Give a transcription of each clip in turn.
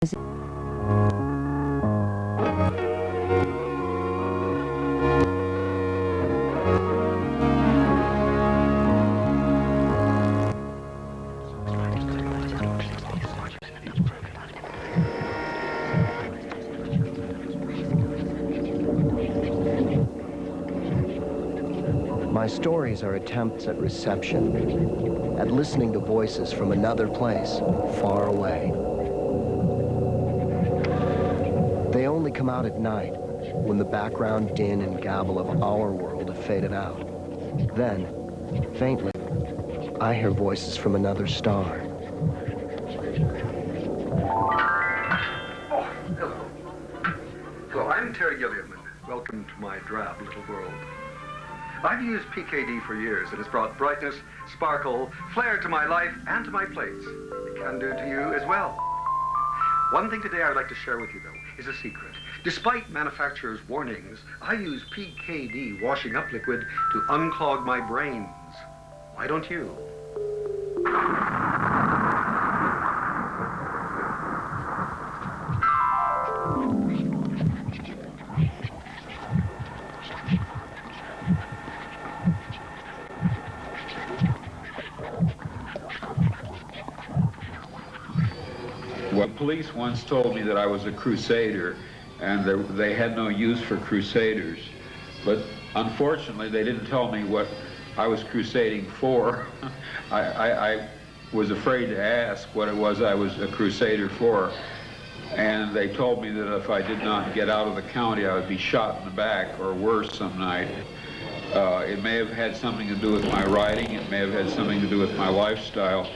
My stories are attempts at reception, at listening to voices from another place, far away. They only come out at night, when the background din and gabble of our world have faded out. Then, faintly, I hear voices from another star. Oh, hello. Hello, I'm Terry Gilliam, and welcome to my drab little world. I've used PKD for years. It has brought brightness, sparkle, flair to my life and to my plates. It can do to you as well. One thing today I'd like to share with you, though, is a secret. Despite manufacturers' warnings, I use PKD washing up liquid to unclog my brains. Why don't you? Well, police once told me that I was a crusader, and they had no use for crusaders. But unfortunately, they didn't tell me what I was crusading for. I was afraid to ask what it was I was a crusader for. And they told me that if I did not get out of the county, I would be shot in the back or worse some night. It may have had something to do with my writing, it may have had something to do with my lifestyle,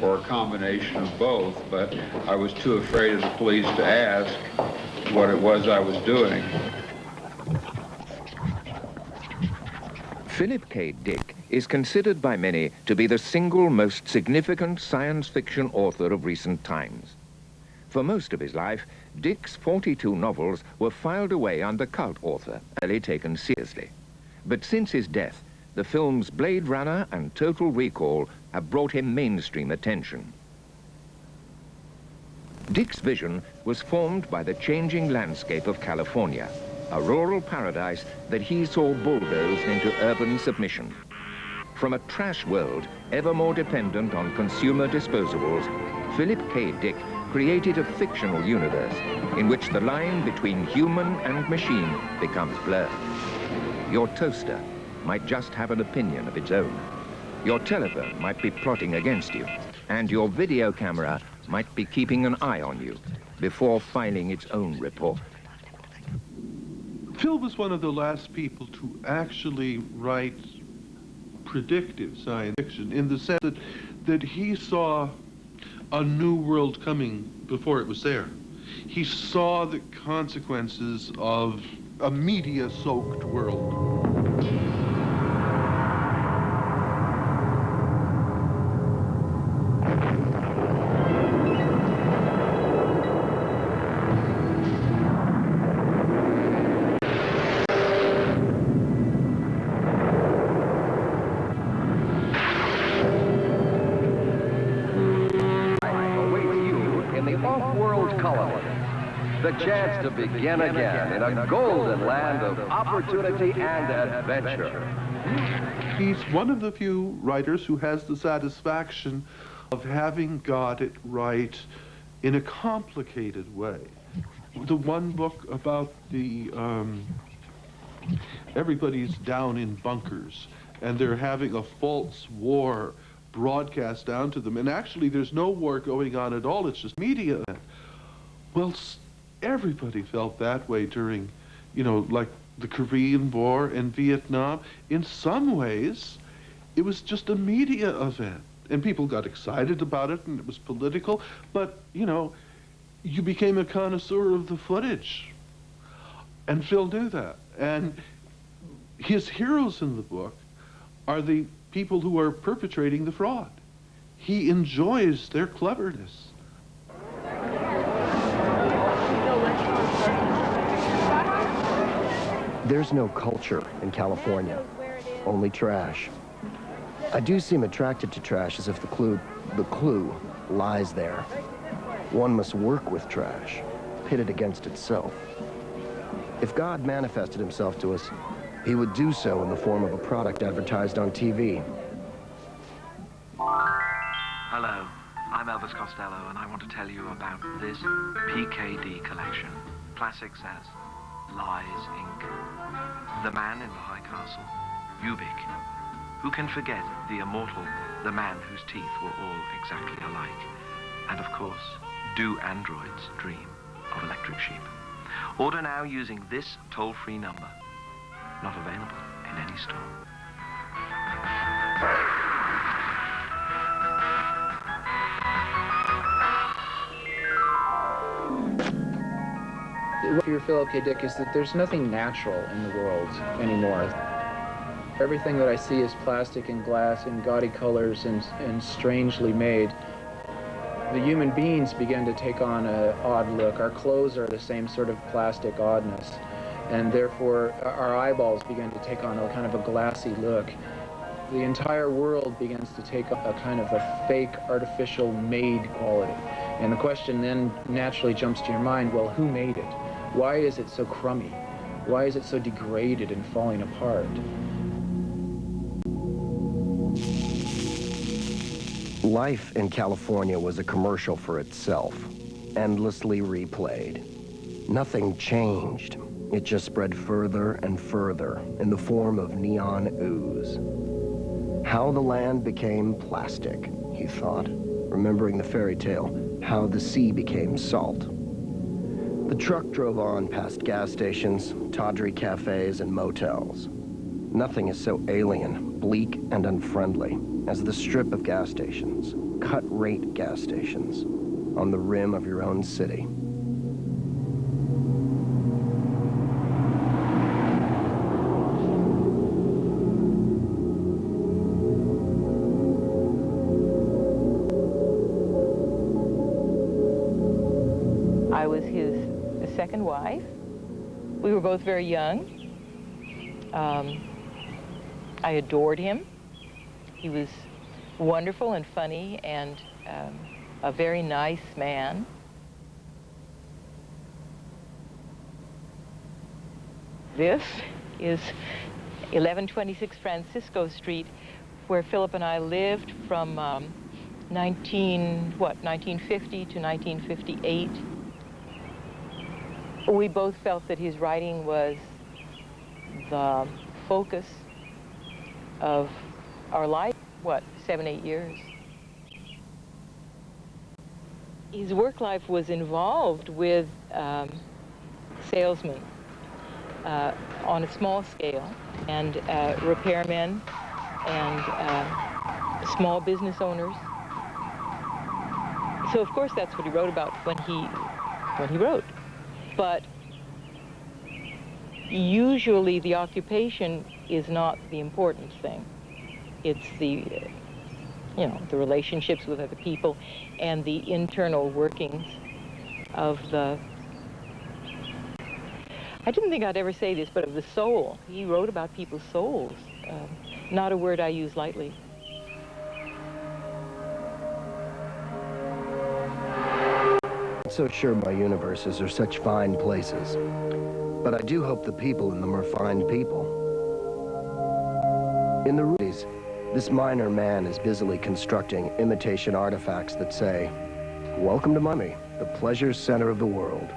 or a combination of both, but I was too afraid of the police to ask what it was I was doing. Philip K. Dick is considered by many to be the single most significant science fiction author of recent times. For most of his life, Dick's 42 novels were filed away under cult author, barely taken seriously. But since his death, the films Blade Runner and Total Recall have brought him mainstream attention. Dick's vision was formed by the changing landscape of California, a rural paradise that he saw bulldozed into urban submission. From a trash world ever more dependent on consumer disposables, Philip K. Dick created a fictional universe in which the line between human and machine becomes blurred. Your toaster might just have an opinion of its own. Your telephone might be plotting against you, and your video camera might be keeping an eye on you before filing its own report. Phil was one of the last people to actually write predictive science fiction in the sense that he saw a new world coming before it was there. He saw the consequences of a media-soaked world. The chance to begin again in a golden land of opportunity and adventure. He's one of the few writers who has the satisfaction of having got it right in a complicated way. The one book about the everybody's down in bunkers and they're having a false war broadcast down to them, and actually there's no war going on at all, it's just media. Well, everybody felt that way during, you know, like the Korean War and Vietnam. In some ways, it was just a media event. And people got excited about it, and it was political. But, you know, you became a connoisseur of the footage. And Phil knew that. And his heroes in the book are the people who are perpetrating the fraud. He enjoys their cleverness. There's no culture in California, only trash. I do seem attracted to trash as if the clue lies there. One must work with trash, pit it against itself. If God manifested himself to us, he would do so in the form of a product advertised on TV. Hello, I'm Elvis Costello, and I want to tell you about this PKD collection. Classics as Lies, Inc., The Man in the High Castle, Ubik. Who can forget the immortal The Man Whose Teeth Were All Exactly Alike? And of course, Do Androids Dream of Electric Sheep? Order now using this toll-free number. Not available in any store. What you feel, okay, Dick, is that there's nothing natural in the world anymore. Everything that I see is plastic and glass and gaudy colors and strangely made. The human beings begin to take on an odd look. Our clothes are the same sort of plastic oddness, and therefore our eyeballs begin to take on a kind of a glassy look. The entire world begins to take a kind of a fake, artificial, made quality. And the question then naturally jumps to your mind, well, who made it? Why is it so crummy? Why is it so degraded and falling apart? Life in California was a commercial for itself, endlessly replayed. Nothing changed. It just spread further and further in the form of neon ooze. How the land became plastic, he thought, remembering the fairy tale, how the sea became salt. The truck drove on past gas stations, tawdry cafes, and motels. Nothing is so alien, bleak, and unfriendly as the strip of gas stations, cut-rate gas stations, on the rim of your own city. I was his second wife. We were both very young. I adored him. He was wonderful and funny and a very nice man. This is 1126 Francisco Street, where Philip and I lived from 1950 to 1958. We both felt that his writing was the focus of our life, 7, 8 years. His work life was involved with salesmen on a small scale, and repairmen, and small business owners. So of course that's what he wrote about when he wrote. But usually the occupation is not the important thing. It's the, the relationships with other people and the internal workings of the, I didn't think I'd ever say this, but of the soul. He wrote about people's souls. Not a word I use lightly. So sure my universes are such fine places, but I do hope the people in them are fine people. In the ruins, this minor man is busily constructing imitation artifacts that say, "Welcome to Miami, the pleasure center of the world."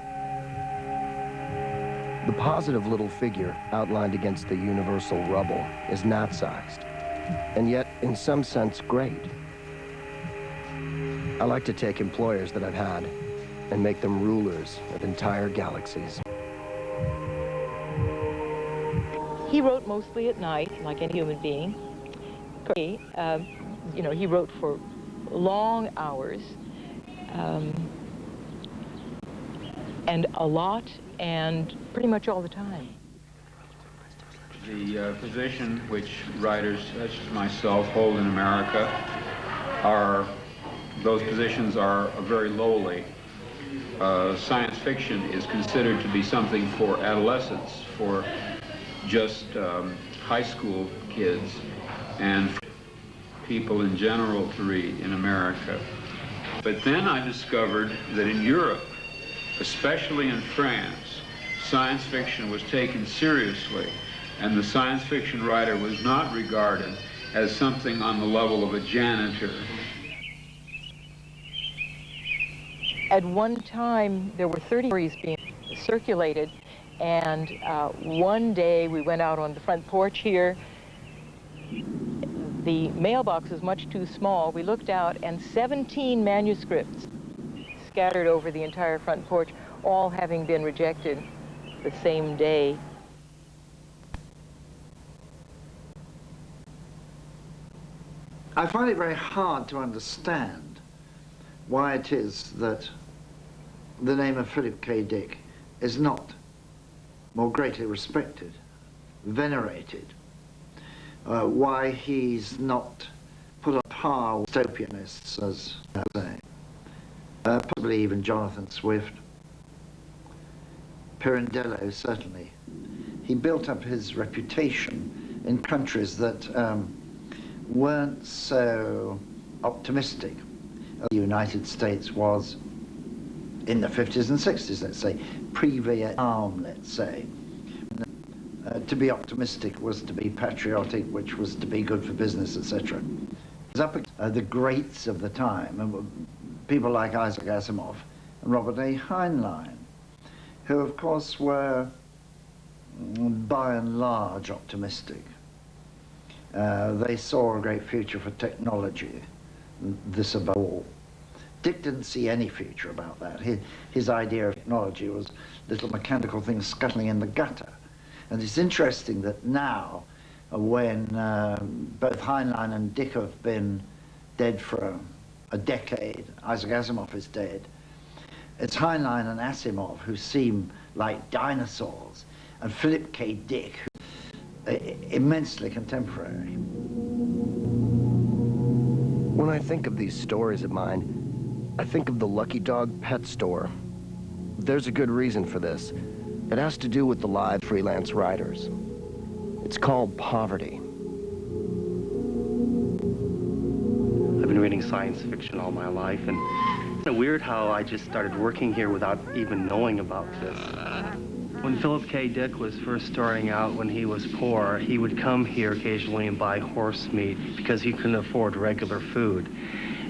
The positive little figure outlined against the universal rubble is gnat-sized, and yet, in some sense, great. I like to take employers that I've had and make them rulers of entire galaxies. He wrote mostly at night, like any human being. He wrote for long hours, and a lot, and pretty much all the time. The position which writers such as myself hold in America those positions are very lowly. Science fiction is considered to be something for adolescents, for just high school kids, and for people in general to read in America. But then I discovered that in Europe, especially in France, science fiction was taken seriously, and the science fiction writer was not regarded as something on the level of a janitor. At one time, there were 30 stories being circulated, and one day we went out on the front porch here. The mailbox was much too small. We looked out, and 17 manuscripts scattered over the entire front porch, all having been rejected the same day. I find it very hard to understand why it is that the name of Philip K. Dick is not more greatly respected, venerated, why he's not put on par with dystopianists, as I say, possibly even Jonathan Swift, Pirandello, certainly. He built up his reputation in countries that weren't so optimistic. The United States was in the 50s and 60s, let's say, pre-Vietnam, let's say. To be optimistic was to be patriotic, which was to be good for business, etc. It was up against the greats of the time, and people like Isaac Asimov and Robert A. Heinlein, who of course were by and large optimistic. They saw a great future for technology, this above all. Dick didn't see any future about that. His idea of technology was little mechanical things scuttling in the gutter. And it's interesting that now, when both Heinlein and Dick have been dead for a decade, Isaac Asimov is dead, it's Heinlein and Asimov who seem like dinosaurs, and Philip K. Dick, immensely contemporary. When I think of these stories of mine, I think of the Lucky Dog pet store. There's a good reason for this. It has to do with the live freelance writers. It's called poverty. I've been reading science fiction all my life, and it's weird how I just started working here without even knowing about this. When Philip K. Dick was first starting out, when he was poor, he would come here occasionally and buy horse meat because he couldn't afford regular food.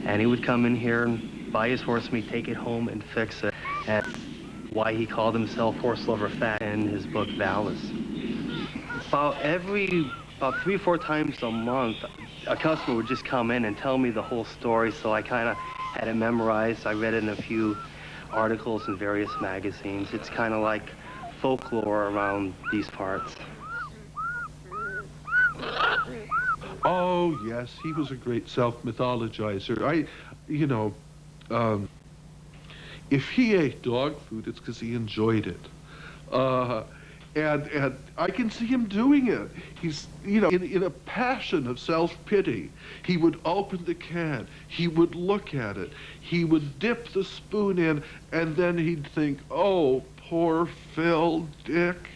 And he would come in here and buy his horse meat, take it home and fix it. And why he called himself Horse Lover Fat in his book Dallas. About 3 or 4 times a month, a customer would just come in and tell me the whole story, so I kind of had it memorized. I read it in a few articles in various magazines. It's kind of like folklore around these parts. Oh, yes, he was a great self-mythologizer. If he ate dog food, it's because he enjoyed it. And I can see him doing it. He's, in a passion of self-pity. He would open the can, he would look at it, he would dip the spoon in, and then he'd think, oh, poor Phil Dick.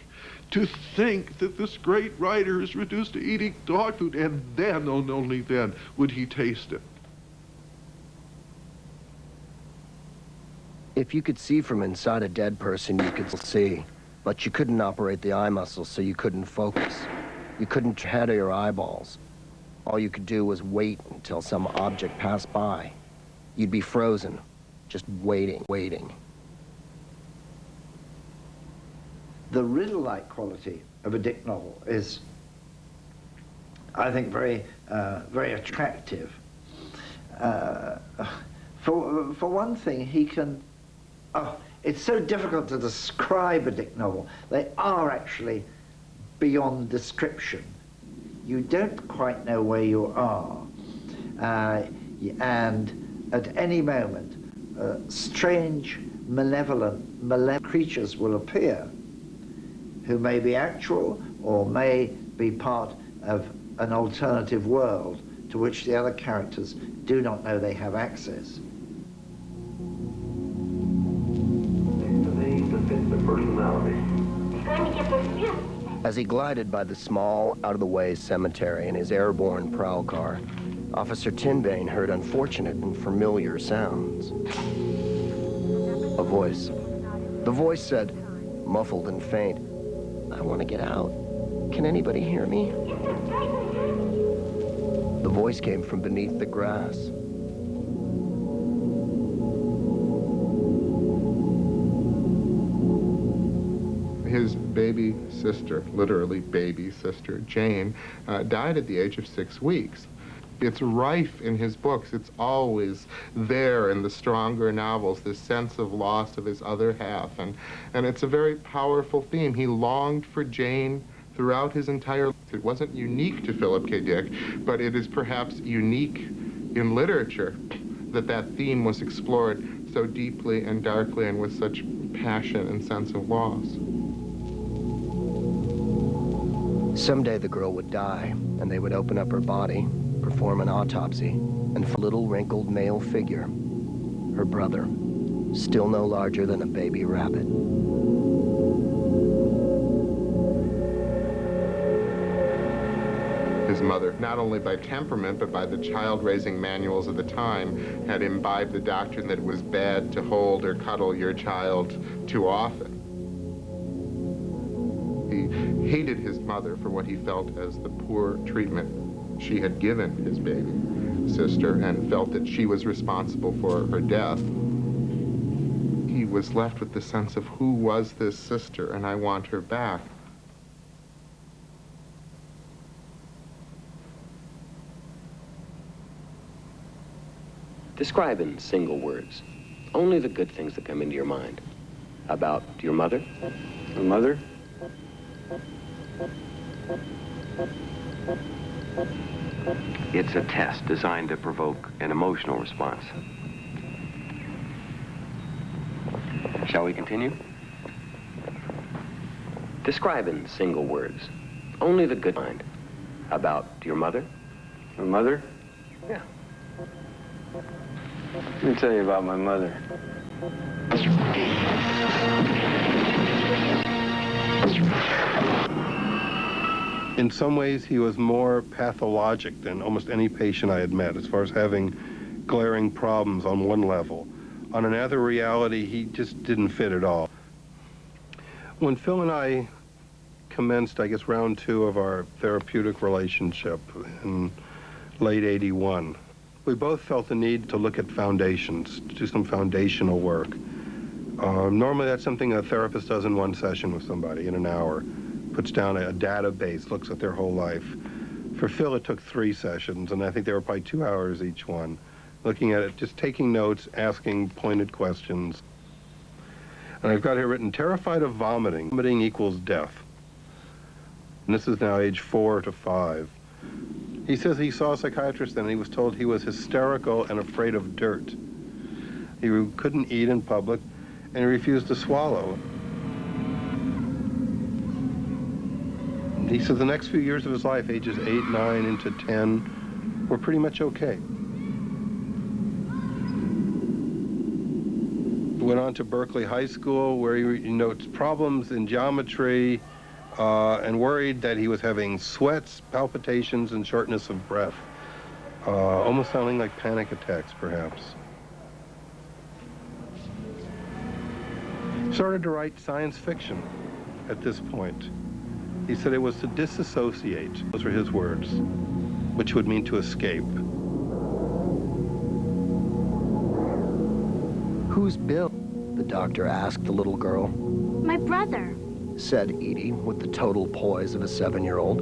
To think that this great writer is reduced to eating dog food, and then, and only then, would he taste it. If you could see from inside a dead person, you could see. But you couldn't operate the eye muscles, so you couldn't focus. You couldn't shadow your eyeballs. All you could do was wait until some object passed by. You'd be frozen, just waiting. The riddle-like quality of a Dick novel is, I think, very attractive. For one thing, he can. It's so difficult to describe a Dick novel. They are actually beyond description. You don't quite know where you are, and at any moment, strange, malevolent creatures will appear, who may be actual or may be part of an alternative world to which the other characters do not know they have access. As he glided by the small, out-of-the-way cemetery in his airborne prowl car, Officer Tinbane heard unfortunate and familiar sounds. A voice. The voice said, muffled and faint, "I want to get out. Can anybody hear me?" The voice came from beneath the grass. His baby sister, literally baby sister, Jane, died at the age of 6 weeks. It's rife in his books. It's always there in the stronger novels, this sense of loss of his other half. And it's a very powerful theme. He longed for Jane throughout his entire life. It wasn't unique to Philip K. Dick, but it is perhaps unique in literature that that theme was explored so deeply and darkly and with such passion and sense of loss. Someday the girl would die, and they would open up her body, perform an autopsy, and find a little wrinkled male figure, her brother, still no larger than a baby rabbit. His mother, not only by temperament, but by the child-raising manuals of the time, had imbibed the doctrine that it was bad to hold or cuddle your child too often. He hated his mother for what he felt as the poor treatment she had given his baby sister, and felt that she was responsible for her death. He was left with the sense of, who was this sister, and I want her back. Describe in single words only the good things that come into your mind about your mother. My mother? It's a test designed to provoke an emotional response. Shall we continue? Describe in single words only the good mind about your mother. My mother? Yeah. Let me tell you about my mother. In some ways, he was more pathologic than almost any patient I had met, as far as having glaring problems on one level. On another reality, he just didn't fit at all. When Phil and I commenced, I guess, round 2 of our therapeutic relationship in late '81, we both felt the need to look at foundations, to do some foundational work. Normally, that's something a therapist does in one session with somebody in an hour. Puts down a database, looks at their whole life. For Phil, it took 3 sessions, and I think they were probably 2 hours each one. Looking at it, just taking notes, asking pointed questions. And I've got here written, terrified of vomiting. Vomiting equals death. And this is now age 4 to 5. He says he saw a psychiatrist and he was told he was hysterical and afraid of dirt. He couldn't eat in public, and he refused to swallow. He said the next few years of his life, ages 8, 9, into 10, were pretty much okay. He went on to Berkeley High School, where he notes problems in geometry, and worried that he was having sweats, palpitations, and shortness of breath. Almost sounding like panic attacks, perhaps. Started to write science fiction at this point. He said it was to disassociate, those were his words, which would mean to escape. "Who's Bill?" the doctor asked the little girl. My brother, said Edie with the total poise of a 7-year-old.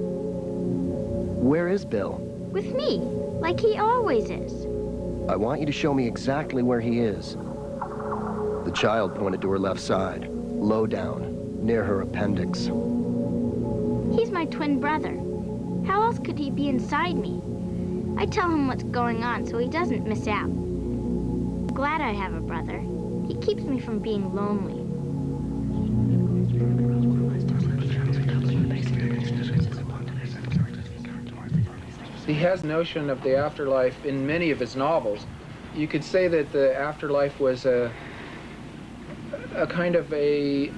"Where is Bill?" with me, like he always is. "I want you to show me exactly where he is." The child pointed to her left side, low down, near her appendix. He's my twin brother. How else could he be inside me? I tell him what's going on so he doesn't miss out. I'm glad I have a brother. He keeps me from being lonely. He has notion of the afterlife in many of his novels. You could say that the afterlife was a kind of a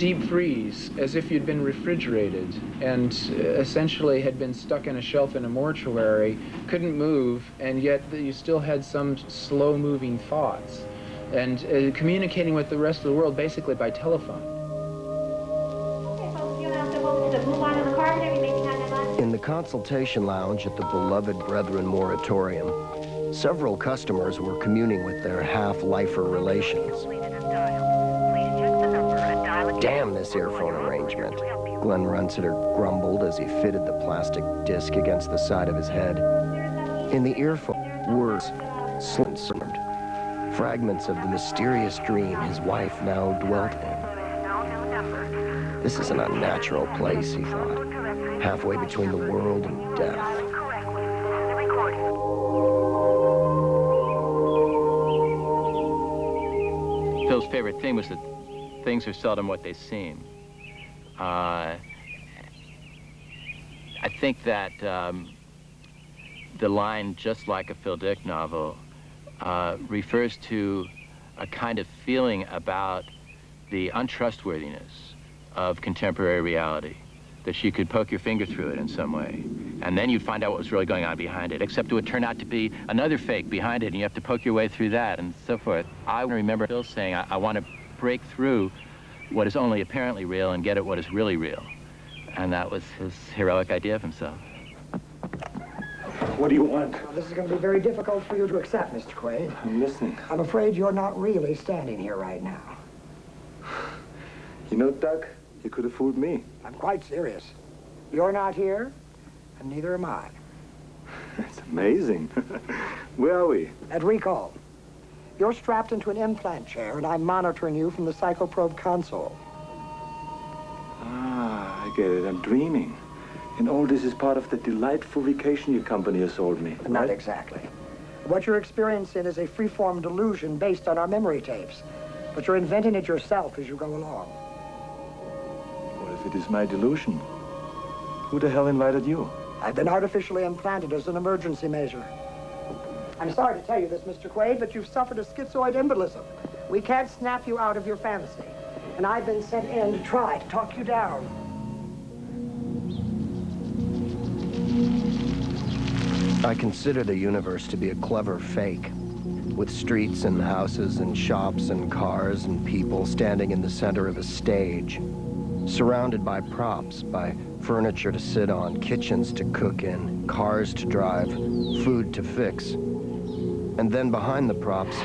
deep freeze, as if you'd been refrigerated and essentially had been stuck in a shelf in a mortuary, couldn't move, and yet you still had some slow-moving thoughts, and communicating with the rest of the world basically by telephone. In the consultation lounge at the beloved Brethren Moratorium, several customers were communing with their half-lifer relations. Damn this earphone arrangement, Glenn Runsiter grumbled as he fitted the plastic disc against the side of his head. In the earphone, words slithered, fragments of the mysterious dream his wife now dwelt in. This is an unnatural place, he thought, halfway between the world and death. Phil's favorite thing was that things are seldom what they seem. I think that the line, just like a Phil Dick novel, refers to a kind of feeling about the untrustworthiness of contemporary reality, that you could poke your finger through it in some way, and then you'd find out what was really going on behind it, except it would turn out to be another fake behind it, and you have to poke your way through that, and so forth. I remember Phil saying, I want to break through what is only apparently real and get at what is really real. And that was his heroic idea of himself. What do you want? Well, this is going to be very difficult for you to accept, Mr. Quaid. I'm listening. I'm afraid you're not really standing here right now. You know, Doug, you could have fooled me. I'm quite serious. You're not here, and neither am I. That's amazing. Where are we? At recall. You're strapped into an implant chair, and I'm monitoring you from the psychoprobe console. Ah, I get it. I'm dreaming. And all this is part of the delightful vacation your company has sold me. Not exactly. What you're experiencing is a free-form delusion based on our memory tapes. But you're inventing it yourself as you go along. What if it is my delusion? Who the hell invited you? I've been artificially implanted as an emergency measure. I'm sorry to tell you this, Mr. Quaid, but you've suffered a schizoid embolism. We can't snap you out of your fantasy. And I've been sent in to try to talk you down. I consider the universe to be a clever fake, with streets and houses and shops and cars and people standing in the center of a stage, surrounded by props, by furniture to sit on, kitchens to cook in, cars to drive, food to fix. And then behind the props,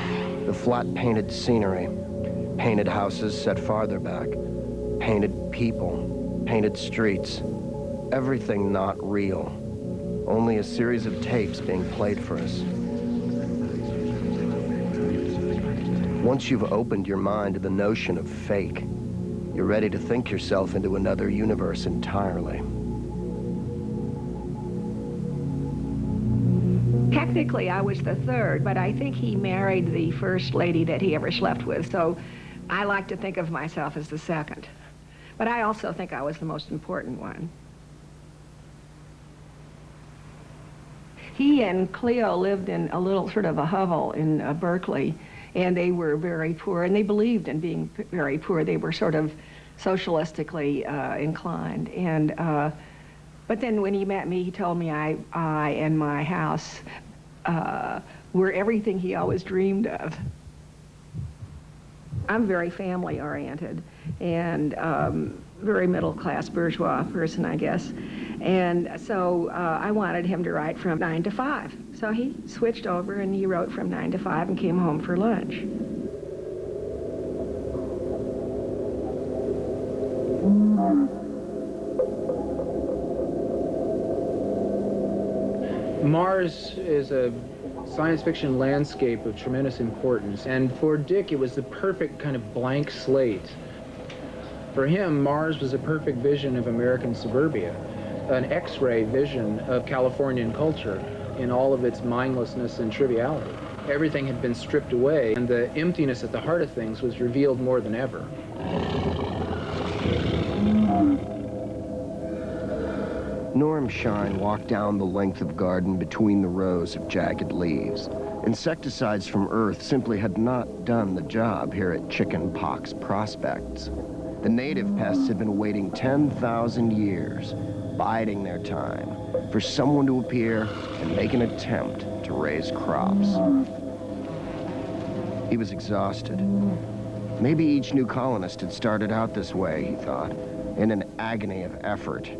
the flat painted scenery, painted houses set farther back, painted people, painted streets, everything not real, only a series of tapes being played for us. Once you've opened your mind to the notion of fake, you're ready to think yourself into another universe entirely. Technically, I was the third, but I think he married the first lady that he ever slept with, so I like to think of myself as the second. But I also think I was the most important one. He and Cleo lived in a little sort of a hovel in Berkeley, and they were very poor, and they believed in being very poor. They were sort of socialistically inclined. And but then when he met me, he told me I and my house were everything he always dreamed of. I'm very family-oriented and very middle-class bourgeois person, I guess. And so I wanted him to write from 9 to 5. So he switched over and he wrote from 9 to 5 and came home for lunch. Mars is a science fiction landscape of tremendous importance, and for Dick it was the perfect kind of blank slate. For him, Mars was a perfect vision of American suburbia, an X-ray vision of Californian culture in all of its mindlessness and triviality. Everything had been stripped away, and the emptiness at the heart of things was revealed more than ever. Norm Shine walked down the length of garden between the rows of jagged leaves. Insecticides from Earth simply had not done the job here at Chicken Pox Prospects. The native pests had been waiting 10,000 years, biding their time, for someone to appear and make an attempt to raise crops. He was exhausted. Maybe each new colonist had started out this way, he thought, in an agony of effort.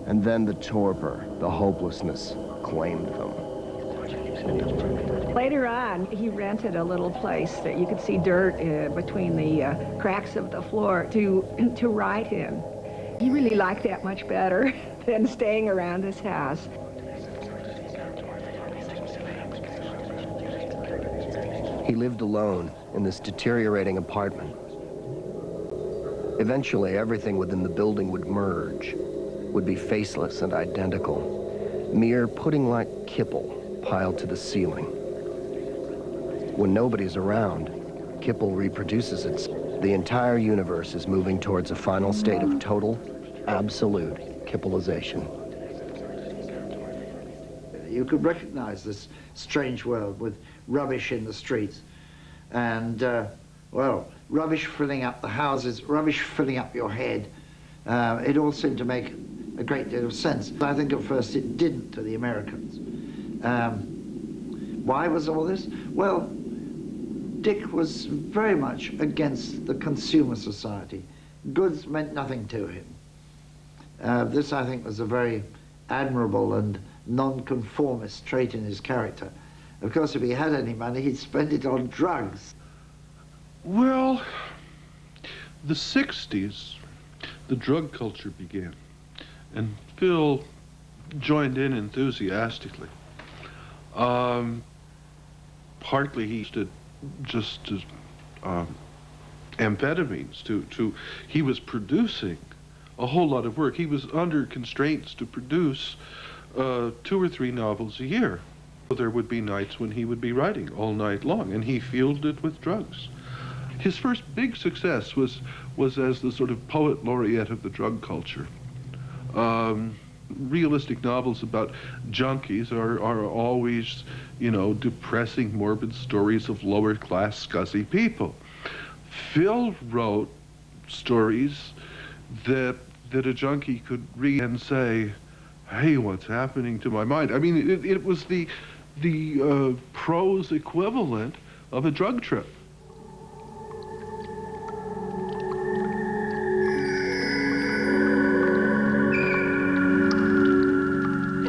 And then the torpor, the hopelessness, claimed them. Later on, he rented a little place that you could see dirt between the cracks of the floor to write in. He really liked that much better than staying around his house. He lived alone in this deteriorating apartment. Eventually, everything within the building would merge, would be faceless and identical, mere pudding-like kipple piled to the ceiling. When nobody's around, kipple reproduces itself. The entire universe is moving towards a final state of total, absolute kippleization. You could recognize this strange world with rubbish in the streets and, well, rubbish filling up the houses, rubbish filling up your head. It all seemed to make a great deal of sense. I think at first it didn't to the Americans. Why was all this? Well, Dick was very much against the consumer society. Goods meant nothing to him. This, I think, was a very admirable and non-conformist trait in his character. Of course, if he had any money, he'd spend it on drugs. Well, the 60s, the drug culture began, and Phil joined in enthusiastically. Partly he did just amphetamines. He was producing a whole lot of work. He was under constraints to produce 2 or 3 novels a year. There would be nights when he would be writing all night long, and he fueled it with drugs. His first big success was as the sort of poet laureate of the drug culture. Realistic novels about junkies are always, you know, depressing, morbid stories of lower-class, scuzzy people. Phil wrote stories that a junkie could read and say, hey, what's happening to my mind? I mean, it was the prose equivalent of a drug trip.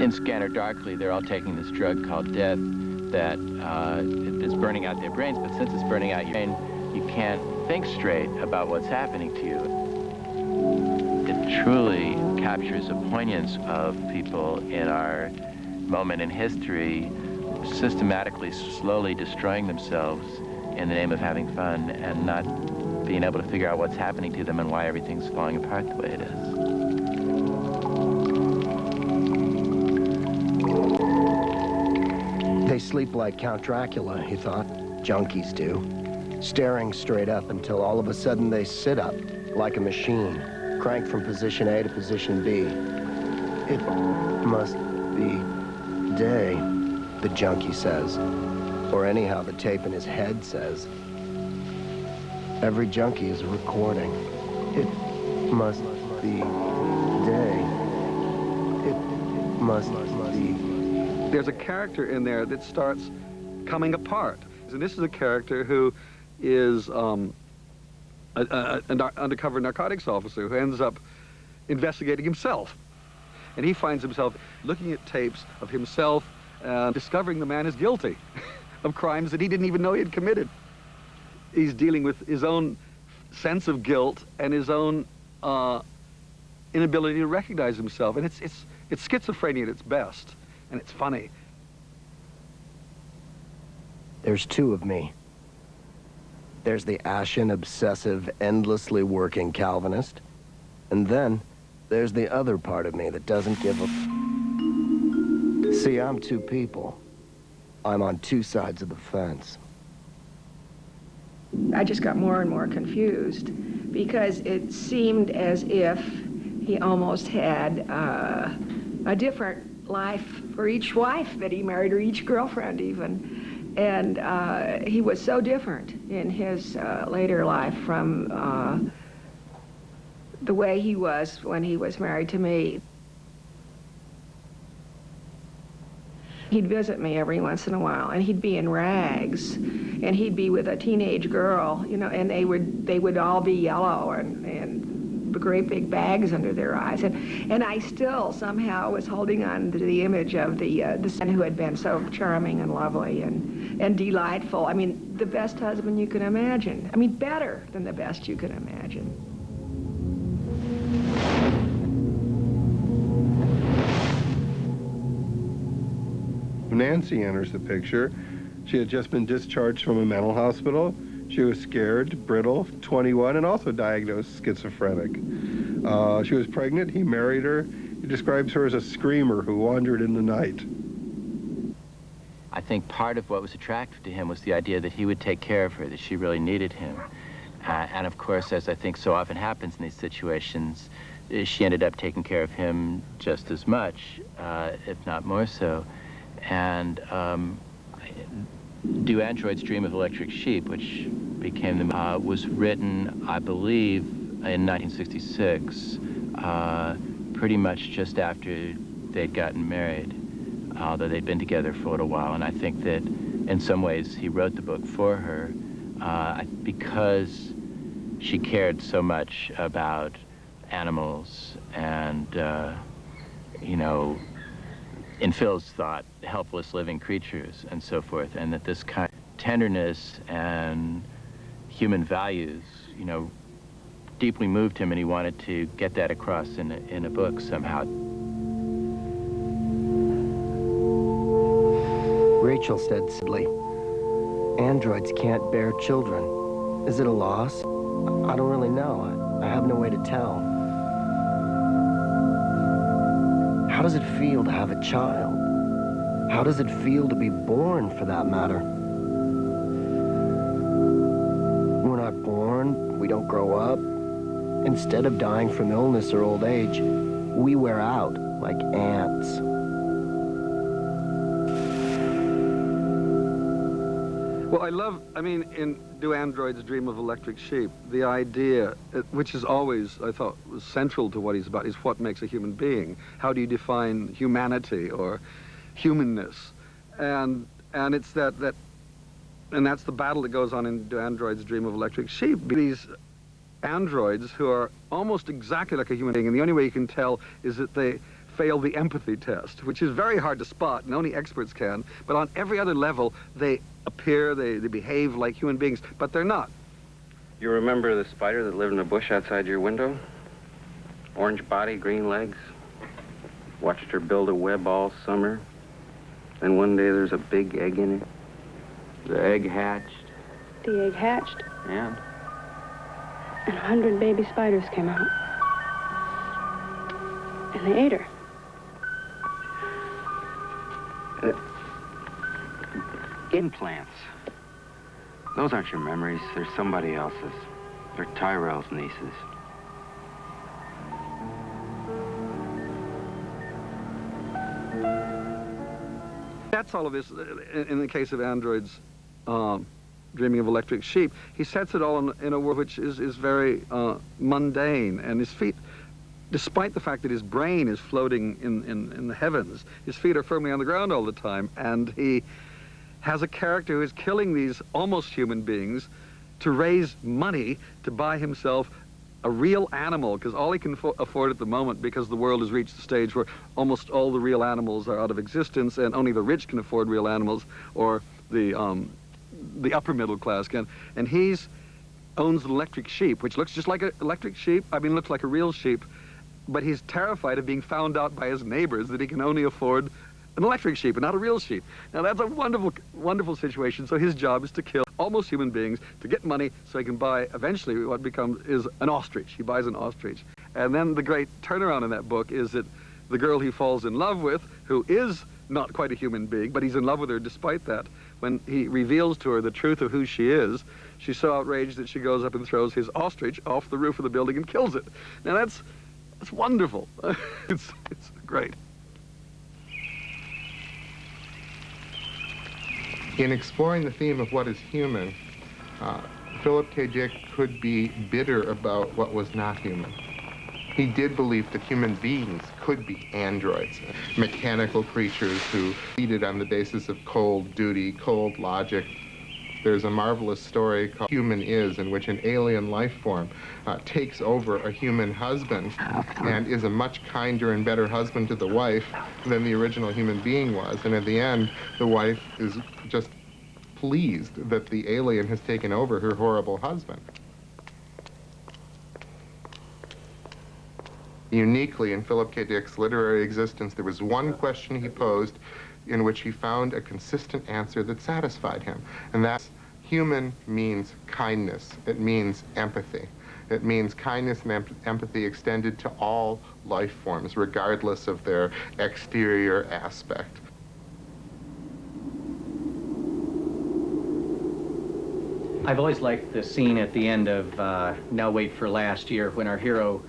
In Scanner Darkly, they're all taking this drug called death that is burning out their brains, but since it's burning out your brain, you can't think straight about what's happening to you. It truly captures a poignance of people in our moment in history systematically, slowly destroying themselves in the name of having fun and not being able to figure out what's happening to them and why everything's falling apart the way it is. They sleep like Count Dracula, he thought. Junkies do. Staring straight up until all of a sudden they sit up like a machine, cranked from position A to position B. It must be day, the junkie says. Or anyhow, the tape in his head says. Every junkie is a recording. It must be day. It must be. There's a character in there that starts coming apart. And this is a character who is an undercover narcotics officer who ends up investigating himself. And he finds himself looking at tapes of himself discovering the man is guilty of crimes that he didn't even know he had committed. He's dealing with his own sense of guilt and his own inability to recognize himself. And it's schizophrenia at its best. And it's funny. There's 2 of me. There's the ashen, obsessive, endlessly working Calvinist. And then there's the other part of me that doesn't give a See, I'm 2 people. I'm on 2 sides of the fence. I just got more and more confused because it seemed as if he almost had a different life for each wife that he married, or each girlfriend even. And he was so different in his later life from the way he was when he was married to me. He'd visit me every once in a while, and he'd be in rags, and he'd be with a teenage girl, you know, and they would all be yellow and great big bags under their eyes, and I still somehow was holding on to the image of the son who had been so charming and lovely and delightful. I mean, the best husband you can imagine. I mean, better than the best you can imagine. Nancy enters the picture. She had just been discharged from a mental hospital. She was scared, brittle, 21, and also diagnosed schizophrenic. She was pregnant. He married her. He describes her as a screamer who wandered in the night. I think part of what was attractive to him was the idea that he would take care of her, that she really needed him. And of course, as I think so often happens in these situations, she ended up taking care of him just as much, if not more so. And Do Androids Dream of Electric Sheep, which became the was written, I believe, in 1966, pretty much just after they'd gotten married, although they'd been together for a little while. And I think that in some ways he wrote the book for her because she cared so much about animals and, you know, in Phil's thought, helpless living creatures and so forth, and that this kind of tenderness and human values, you know, deeply moved him, and he wanted to get that across in a book somehow. Rachel said sadly, androids can't bear children. Is it a loss? I don't really know. I have no way to tell. How does it feel to have a child? How does it feel to be born, for that matter? We're not born, we don't grow up. Instead of dying from illness or old age, we wear out like ants. Well, I mean, in Do Androids Dream of Electric Sheep, the idea, which is always, I thought, was central to what he's about, is what makes a human being. How do you define humanity or humanness? And it's and that's the battle that goes on in Do Androids Dream of Electric Sheep. These androids who are almost exactly like a human being, and the only way you can tell is that they fail the empathy test, which is very hard to spot, and only experts can, but on every other level, they appear, they behave like human beings, but they're not. You remember the spider that lived in a bush outside your window? Orange body, green legs. Watched her build a web all summer. Then one day there's a big egg in it. The egg hatched. The egg hatched, And? and 100 baby spiders came out. And they ate her. Implants. Those aren't your memories. They're somebody else's. They're Tyrell's nieces. That's all of this, in the case of Androids Dreaming of Electric Sheep. He sets it all in a world which is very mundane, and his feet, despite the fact that his brain is floating in the heavens, his feet are firmly on the ground all the time, and he has a character who is killing these almost human beings to raise money to buy himself a real animal, because all he can afford at the moment, because the world has reached the stage where almost all the real animals are out of existence, and only the rich can afford real animals, or the upper middle class can. And he's owns an electric sheep, which looks just like an electric sheep. I mean, looks like a real sheep, but he's terrified of being found out by his neighbors that he can only afford an electric sheep and not a real sheep. Now that's a wonderful, wonderful situation. So his job is to kill almost human beings to get money so he can buy eventually what is an ostrich. He buys an ostrich. And then the great turnaround in that book is that the girl he falls in love with, who is not quite a human being, but he's in love with her despite that, when he reveals to her the truth of who she is, she's so outraged that she goes up and throws his ostrich off the roof of the building and kills it. Now that's wonderful. It's great. In exploring the theme of what is human, Philip K. Dick could be bitter about what was not human. He did believe that human beings could be androids, mechanical creatures who treated on the basis of cold duty, cold logic. There's a marvelous story called Human Is, in which an alien life form takes over a human husband and is a much kinder and better husband to the wife than the original human being was. And at the end, the wife is just pleased that the alien has taken over her horrible husband. Uniquely in Philip K. Dick's literary existence, there was one question he posed in which he found a consistent answer that satisfied him. And that's, human means kindness. It means empathy. It means kindness and empathy extended to all life forms, regardless of their exterior aspect. I've always liked the scene at the end of Now Wait for Last Year, when our hero,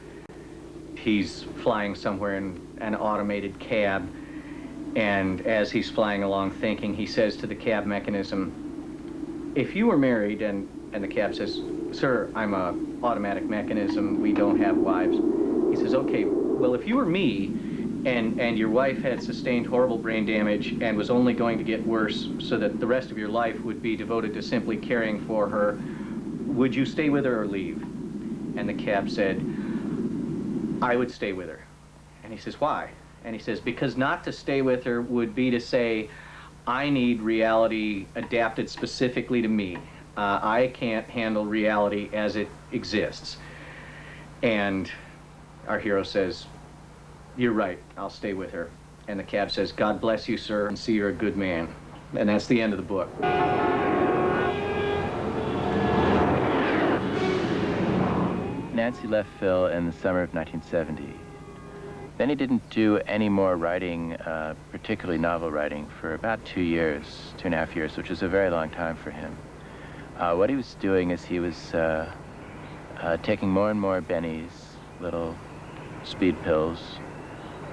he's flying somewhere in an automated cab, and as he's flying along thinking, he says to the cab mechanism, if you were married, and the cab says, sir, I'm a automatic mechanism, we don't have wives. He says, okay, well, if you were me, and your wife had sustained horrible brain damage and was only going to get worse so that the rest of your life would be devoted to simply caring for her, would you stay with her or leave? And the cab said, I would stay with her. And he says, why? And he says, because not to stay with her would be to say, I need reality adapted specifically to me. I can't handle reality as it exists. And our hero says, you're right, I'll stay with her. And the cab says, God bless you, sir, and see you're a good man. And that's the end of the book. Nancy left Phil in the summer of 1970. Then he didn't do any more writing, particularly novel writing, for about 2 years, 2.5 years, which is a very long time for him. What he was doing is he was taking more and more Benny's little speed pills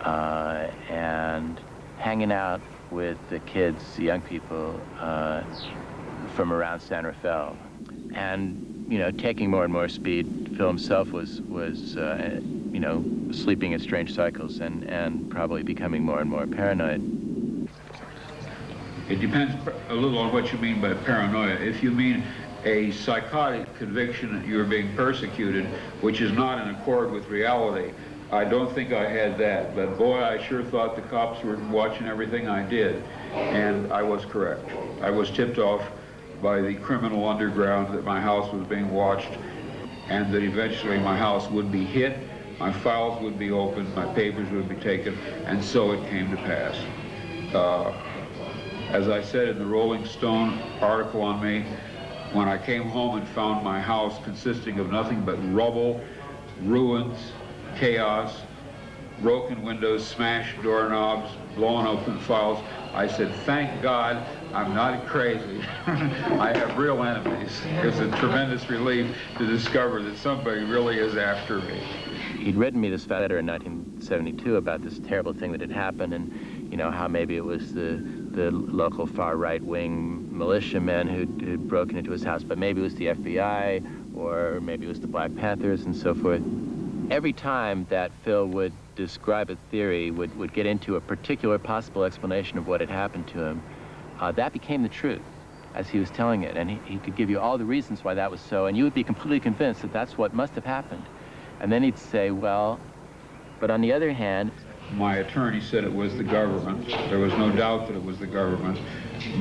and hanging out with the kids, the young people from around San Rafael. And, you know, taking more and more speed. Phil himself was you know, sleeping in strange cycles and probably becoming more and more paranoid. It depends a little on what you mean by paranoia. If you mean a psychotic conviction that you're being persecuted, which is not in accord with reality, I don't think I had that. But boy, I sure thought the cops were watching everything I did. And I was correct. I was tipped off by the criminal underground that my house was being watched and that eventually my house would be hit, my files would be opened, my papers would be taken, and so it came to pass. As I said in the Rolling Stone article on me, when I came home and found my house consisting of nothing but rubble, ruins, chaos, broken windows, smashed doorknobs, blown open files, I said, thank God I'm not crazy. I have real enemies. It's a tremendous relief to discover that somebody really is after me. He'd written me this letter in 1972 about this terrible thing that had happened, and you know how maybe it was the local far right-wing militiamen who'd broken into his house, but maybe it was the FBI, or maybe it was the Black Panthers and so forth. Every time that Phil would describe a theory, would get into a particular possible explanation of what had happened to him, that became the truth as he was telling it, and he could give you all the reasons why that was so, and you would be completely convinced that that's what must have happened. And then he'd say, well, but on the other hand... My attorney said it was the government. There was no doubt that it was the government.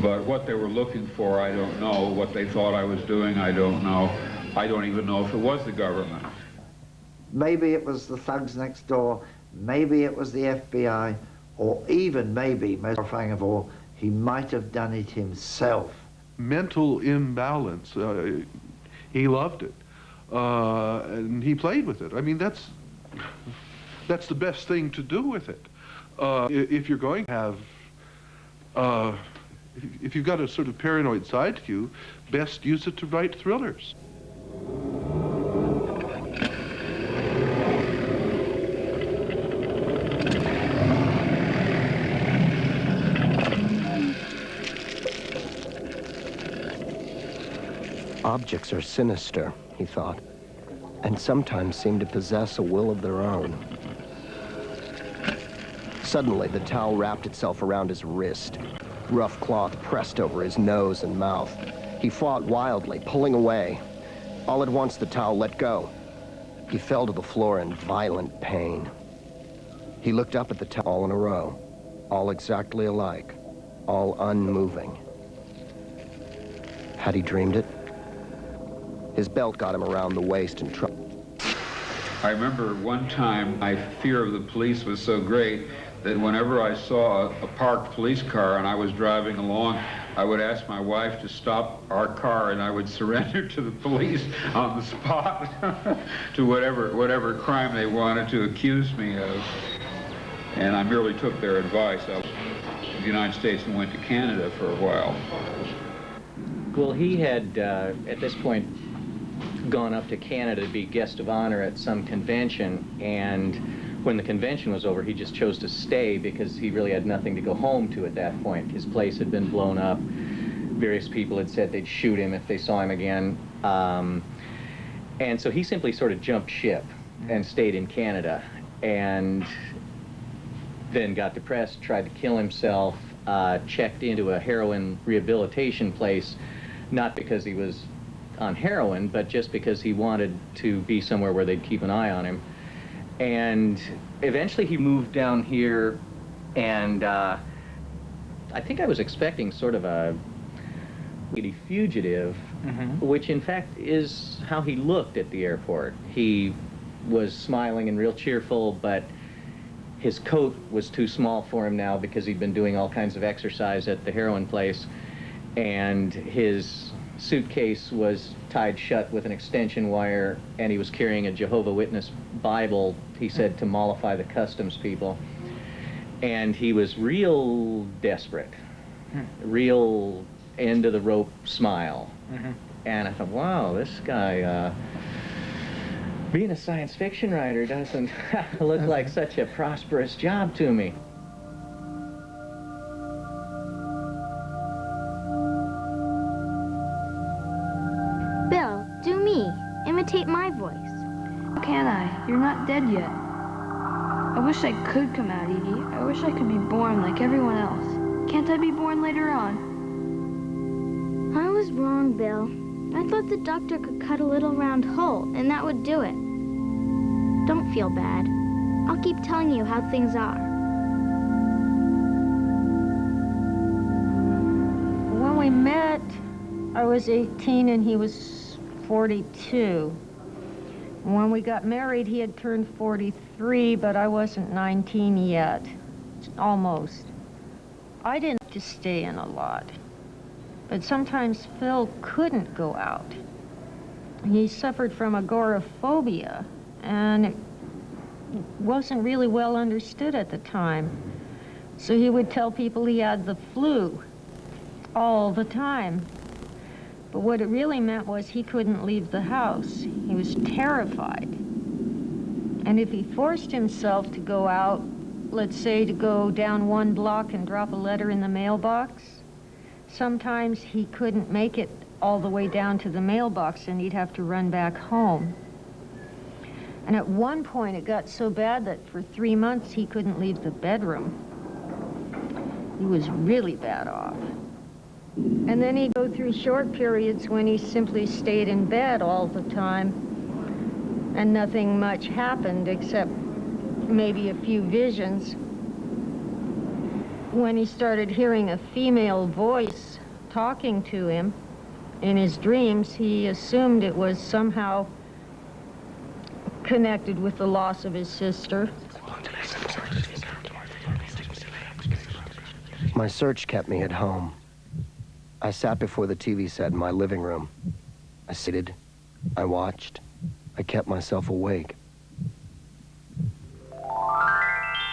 But what they were looking for, I don't know. What they thought I was doing, I don't know. I don't even know if it was the government. Maybe it was the thugs next door, maybe it was the FBI, or even maybe, most horrifying of all, he might have done it himself. Mental imbalance. He loved it. And he played with it. I mean, that's the best thing to do with it. If you're going to have, if you've got a sort of paranoid side to you, best use it to write thrillers. Objects are sinister, he thought. and sometimes seemed to possess a will of their own. Suddenly, the towel wrapped itself around his wrist. Rough cloth pressed over his nose and mouth. He fought wildly, pulling away. All at once, the towel let go. He fell to the floor in violent pain. He looked up at the towel all in a row, all exactly alike, all unmoving. Had he dreamed it? His belt got him around the waist and I remember one time my fear of the police was so great that whenever I saw a parked police car and I was driving along, I would ask my wife to stop our car and I would surrender to the police on the spot to whatever crime they wanted to accuse me of. And I merely took their advice. I was in the United States and went to Canada for a while. Well, he had, at this point, gone up to Canada to be guest of honor at some convention, and when the convention was over, he just chose to stay because he really had nothing to go home to at that point. His place had been blown up. Various people had said they'd shoot him if they saw him again. And so he simply sort of jumped ship and stayed in Canada, and then got depressed, tried to kill himself, checked into a heroin rehabilitation place, not because he was on heroin, but just because he wanted to be somewhere where they'd keep an eye on him. And eventually he moved down here, and I think I was expecting sort of a really fugitive, which in fact is how he looked at the airport. He was smiling and real cheerful, but his coat was too small for him now because he'd been doing all kinds of exercise at the heroin place, and his suitcase was tied shut with an extension wire, and he was carrying a Jehovah's Witness Bible, he said, to mollify the customs people. And he was real desperate, real end of the rope smile. And I thought, wow, this guy, being a science fiction writer doesn't look like such a prosperous job to me. Bill, do me. Imitate my voice. How can I? You're not dead yet. I wish I could come out, Edie. I wish I could be born like everyone else. Can't I be born later on? I was wrong, Bill. I thought the doctor could cut a little round hole, and that would do it. Don't feel bad. I'll keep telling you how things are. When we met, I was 18 and he was 42. When we got married, he had turned 43, but I wasn't 19 yet. Almost. I didn't have to stay in a lot. But sometimes Phil couldn't go out. He suffered from agoraphobia, and it wasn't really well understood at the time. So he would tell people he had the flu all the time. But what it really meant was he couldn't leave the house. He was terrified. And if he forced himself to go out, let's say to go down one block and drop a letter in the mailbox, sometimes he couldn't make it all the way down to the mailbox and he'd have to run back home. And at one point it got so bad that for 3 months he couldn't leave the bedroom. He was really bad off. And then he'd go through short periods when he simply stayed in bed all the time and nothing much happened except maybe a few visions. When he started hearing a female voice talking to him in his dreams, he assumed it was somehow connected with the loss of his sister. My search kept me at home. I sat before the TV set in my living room. I seated, I watched, I kept myself awake.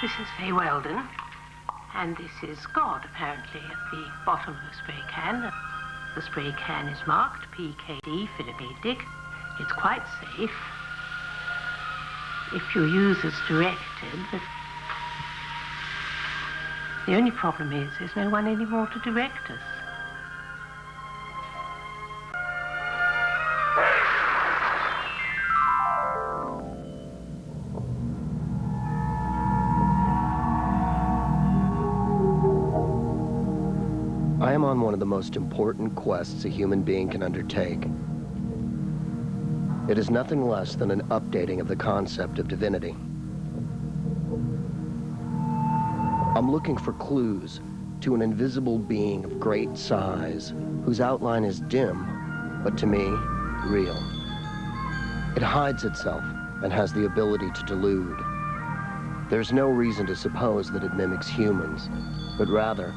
This is Faye Weldon, and this is God, apparently, at the bottom of the spray can. The spray can is marked PKD, Philipedic. It's quite safe if you use as directed, but the only problem is there's no one anymore to direct us. on one of the most important quests a human being can undertake. It is nothing less than an updating of the concept of divinity. I'm looking for clues to an invisible being of great size, whose outline is dim, but to me, real. It hides itself and has the ability to delude. There's no reason to suppose that it mimics humans, but rather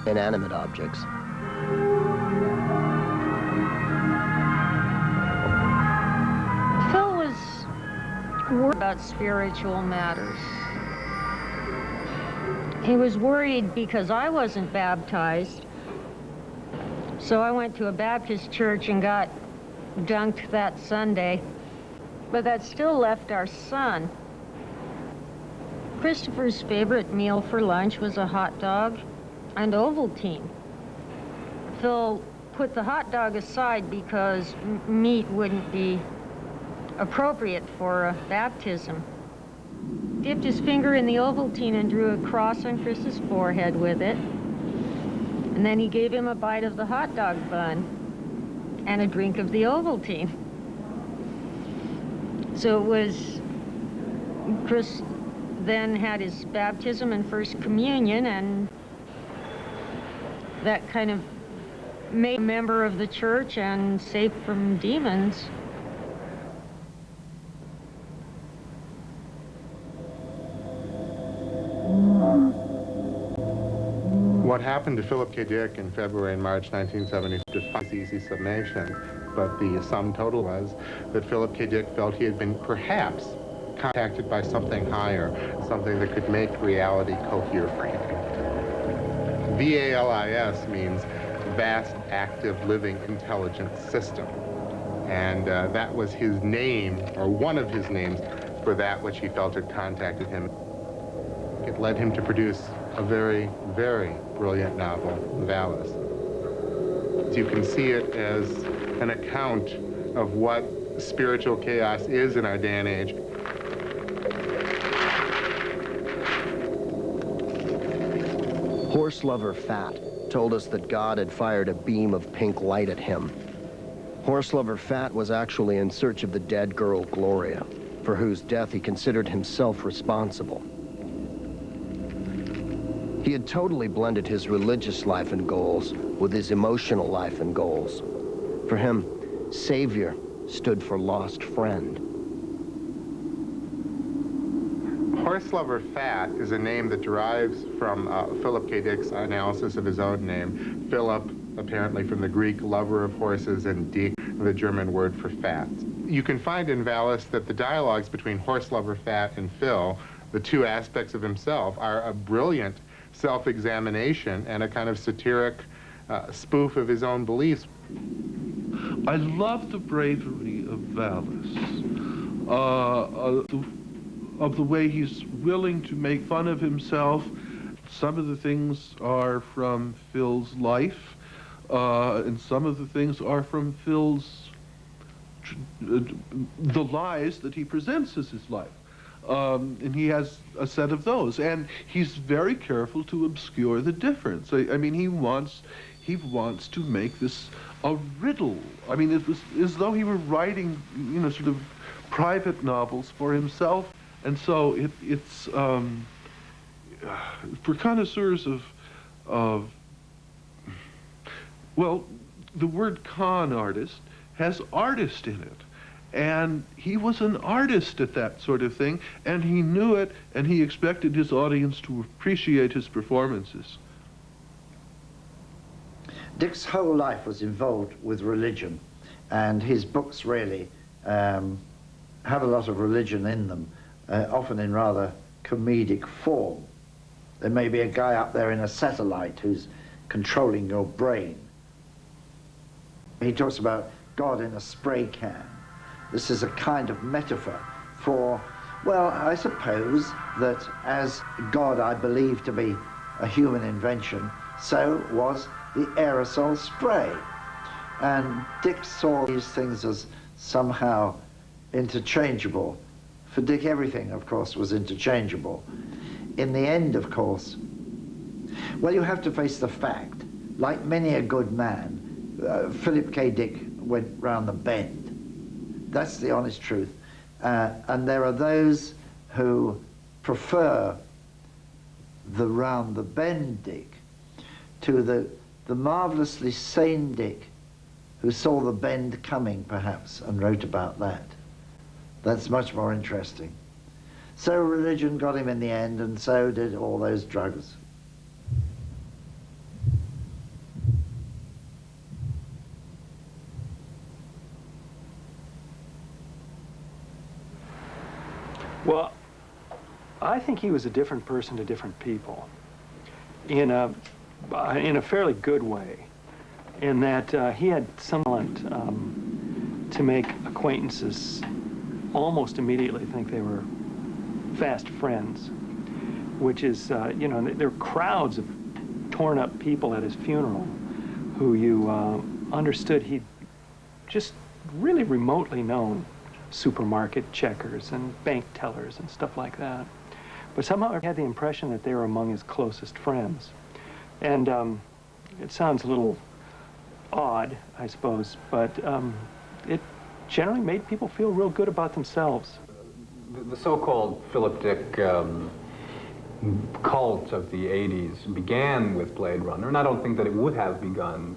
inanimate objects. Phil was worried about spiritual matters. He was worried because I wasn't baptized, so I went to a Baptist church and got dunked that Sunday, but that still left our son. Christopher's favorite meal for lunch was a hot dog and Ovaltine. Phil put the hot dog aside because meat wouldn't be appropriate for a baptism. Dipped his finger in the Ovaltine and drew a cross on Chris's forehead with it. And then he gave him a bite of the hot dog bun and a drink of the Ovaltine. So it was, Chris then had his baptism and first communion, and that kind of made him a member of the church and safe from demons. What happened to Philip K. Dick in February and March 1970 defies easy summation, but the sum total was that Philip K. Dick felt he had been perhaps contacted by something higher, something that could make reality cohere for him. VALIS means Vast Active Living Intelligence System, and that was his name, or one of his names, for that which he felt had contacted him. It led him to produce a very, very brilliant novel, Valis. You can see it as an account of what spiritual chaos is in our day and age. Horse lover Fat told us that God had fired a beam of pink light at him. Horse lover Fat was actually in search of the dead girl Gloria, for whose death he considered himself responsible. He had totally blended his religious life and goals with his emotional life and goals. For him, Savior stood for lost friend. Horse lover Fat is a name that derives from Philip K. Dick's analysis of his own name. Philip, apparently from the Greek, lover of horses, and Dick, the German word for fat. You can find in Valis that the dialogues between horse lover Fat and Phil, the two aspects of himself, are a brilliant self-examination and a kind of satiric spoof of his own beliefs. I love the bravery of Valis, of the way he's willing to make fun of himself. Some of the things are from Phil's life, and some of the things are from Phil's, the lies that he presents as his life. And he has a set of those, and he's very careful to obscure the difference. I mean, he wants to make this a riddle. I mean, it was as though he were writing, you know, sort of private novels for himself, and so it's for connoisseurs of well, the word con artist has artist in it. And he was an artist at that sort of thing, and he knew it, and he expected his audience to appreciate his performances. Dick's whole life was involved with religion, and his books really have a lot of religion in them, often in rather comedic form. There may be a guy up there in a satellite who's controlling your brain. He talks about God in a spray can. This is a kind of metaphor for, well, I suppose that as God I believe to be a human invention, so was the aerosol spray. And Dick saw these things as somehow interchangeable. For Dick, everything, of course, was interchangeable. In the end, of course, well, you have to face the fact like many a good man, Philip K. Dick went round the bend. That's the honest truth. And there are those who prefer the round the bend Dick to the marvelously sane Dick who saw the bend coming, perhaps, and wrote about that. That's much more interesting. So religion got him in the end, and so did all those drugs. Well, I think he was a different person to different people in a fairly good way, in that he had some talent to make acquaintances almost immediately think they were fast friends, which is, you know, there were crowds of torn up people at his funeral who you understood he'd just really remotely known supermarket checkers and bank tellers and stuff like that. But somehow I had the impression that they were among his closest friends. And it sounds a little odd, I suppose, but it generally made people feel real good about themselves. The so-called Philip Dick cult of the 80s began with Blade Runner, and I don't think that it would have begun,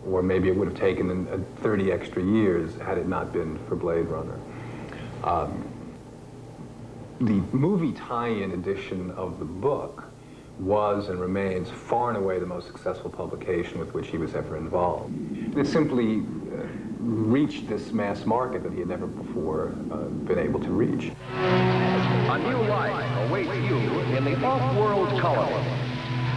or maybe it would have taken 30 extra years had it not been for Blade Runner. The movie tie-in edition of the book was and remains far and away the most successful publication with which he was ever involved. It simply reached this mass market that he had never before been able to reach. A new life awaits you in the off-world colony.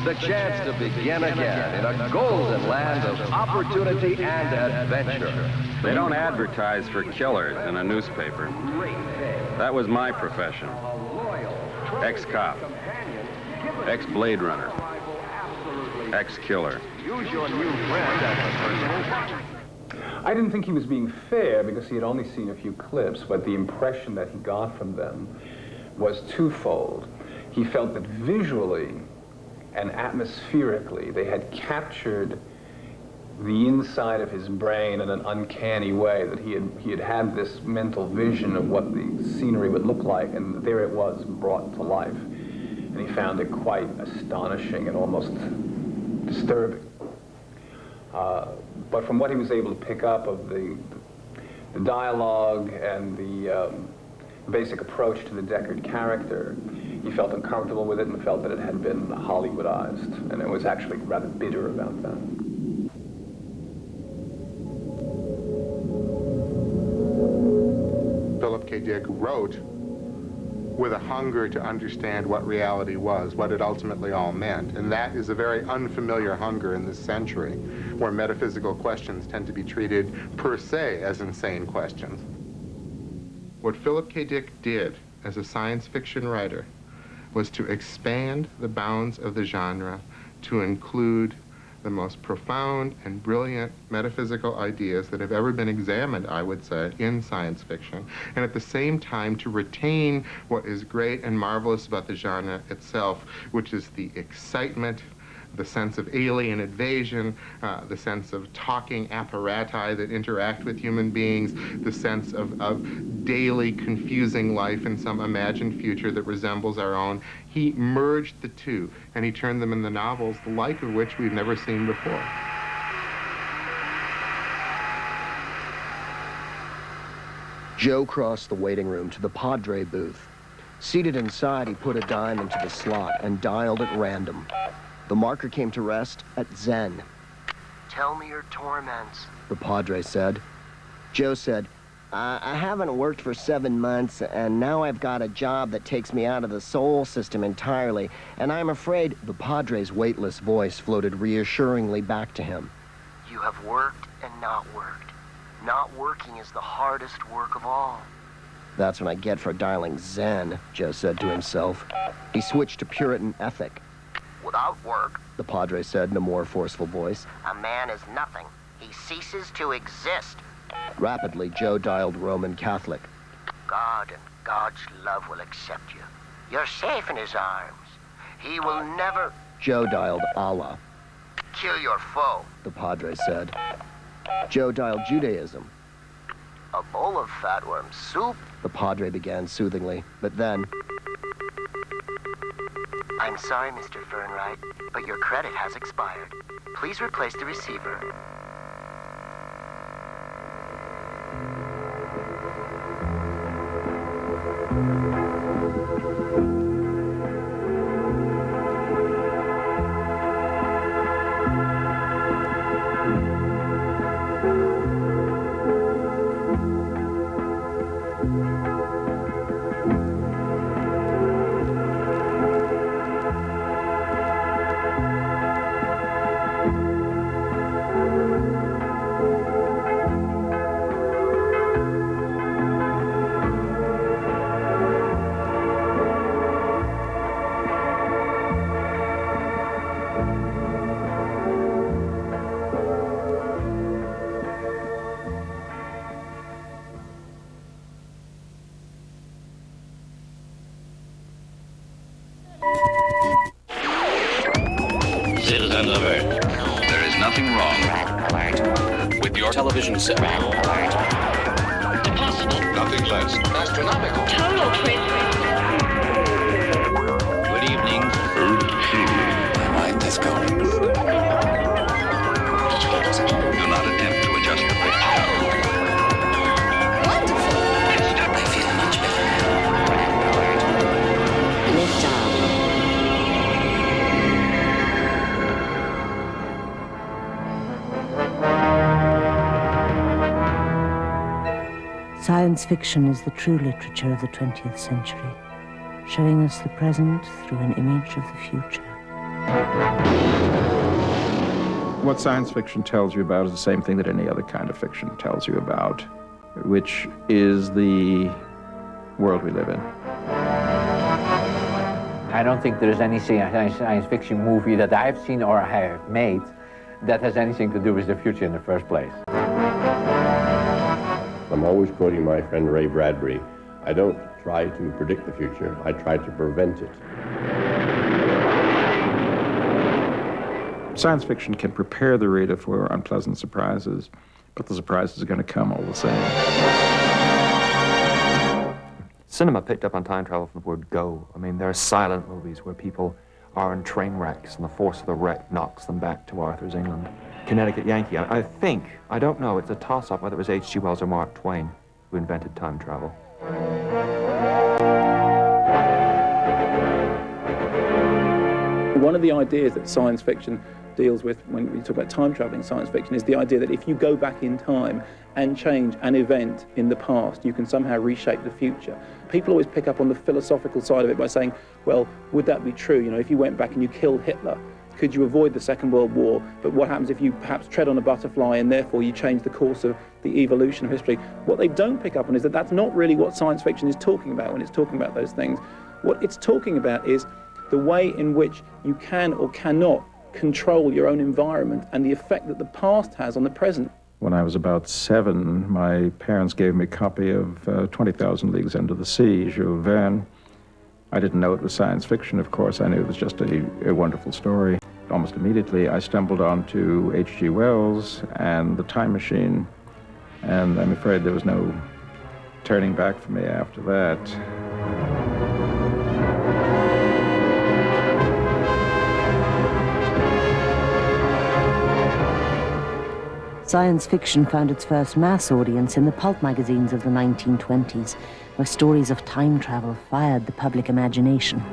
The chance to begin again in a golden land of opportunity and adventure. They don't advertise for killers in a newspaper. That was my profession. Ex-cop, ex-Blade Runner, ex-killer. Use your new friend as a personal. I didn't think he was being fair because he had only seen a few clips, but the impression that he got from them was twofold. He felt that visually and atmospherically they had captured the inside of his brain in an uncanny way, that he had this mental vision of what the scenery would look like, and there it was brought to life. And he found it quite astonishing and almost disturbing. But from what he was able to pick up of the dialogue and the basic approach to the Deckard character, he felt uncomfortable with it and felt that it had been Hollywoodized, and it was actually rather bitter about that. Philip K. Dick wrote with a hunger to understand what reality was, what it ultimately all meant. And that is a very unfamiliar hunger in this century, where metaphysical questions tend to be treated per se as insane questions. What Philip K. Dick did as a science fiction writer was to expand the bounds of the genre to include the most profound and brilliant metaphysical ideas that have ever been examined, I would say, in science fiction, and at the same time to retain what is great and marvelous about the genre itself, which is the excitement, the sense of alien invasion, the sense of talking apparati that interact with human beings, the sense of daily confusing life in some imagined future that resembles our own. He merged the two, and he turned them into novels, the like of which we've never seen before. Joe crossed the waiting room to the Padre booth. Seated inside, he put a dime into the slot and dialed at random. The marker came to rest at Zen. Tell me your torments, the Padre said. Joe said, I haven't worked for 7 months, and now I've got a job that takes me out of the soul system entirely, and I'm afraid the Padre's weightless voice floated reassuringly back to him. You have worked and not worked. Not working is the hardest work of all. That's what I get for dialing Zen, Joe said to himself. He switched to Puritan ethic. Without work, the Padre said in a more forceful voice, a man is nothing. He ceases to exist. Rapidly, Joe dialed Roman Catholic. God and God's love will accept you. You're safe in his arms. He will never... Joe dialed Allah. Kill your foe. the Padre said. Joe dialed Judaism. A bowl of fatworm soup? The Padre began soothingly, but then... I'm sorry, Mr. Fernwright, but your credit has expired. Please replace the receiver. Citizens of Earth, there is nothing wrong with your television set. Impossible. Nothing less. Astronomical. Total Good evening. My mind is going. Do not attempt to adjust the picture. Wonderful. I feel much better. Lift off. Science fiction is the true literature of the 20th century, showing us the present through an image of the future. What science fiction tells you about is the same thing that any other kind of fiction tells you about, which is the world we live in. I don't think there's any science fiction movie that I've seen or have made that has anything to do with the future in the first place. I'm always quoting my friend Ray Bradbury. I don't try to predict the future, I try to prevent it. Science fiction can prepare the reader for unpleasant surprises, but the surprises are going to come all the same. Cinema picked up on time travel from the word go. I mean, there are silent movies where people are in train wrecks and the force of the wreck knocks them back to Arthur's England. Connecticut Yankee, I don't know, it's a toss-up whether it was H.G. Wells or Mark Twain who invented time travel. One of the ideas that science fiction deals with when we talk about time traveling science fiction is the idea that if you go back in time and change an event in the past, you can somehow reshape the future. People always pick up on the philosophical side of it by saying, well, would that be true? You know, if you went back and you killed Hitler, could you avoid the Second World War? But what happens if you perhaps tread on a butterfly and therefore you change the course of the evolution of history? What they don't pick up on is that that's not really what science fiction is talking about when it's talking about those things. What it's talking about is the way in which you can or cannot control your own environment and the effect that the past has on the present. When I was about 7, my parents gave me a copy of 20,000 Leagues Under the Sea, Jules Verne. I didn't know it was science fiction, of course. I knew it was just a wonderful story. Almost immediately, I stumbled onto H.G. Wells and The Time Machine, and I'm afraid there was no turning back for me after that. Science fiction found its first mass audience in the pulp magazines of the 1920s, where stories of time travel fired the public imagination.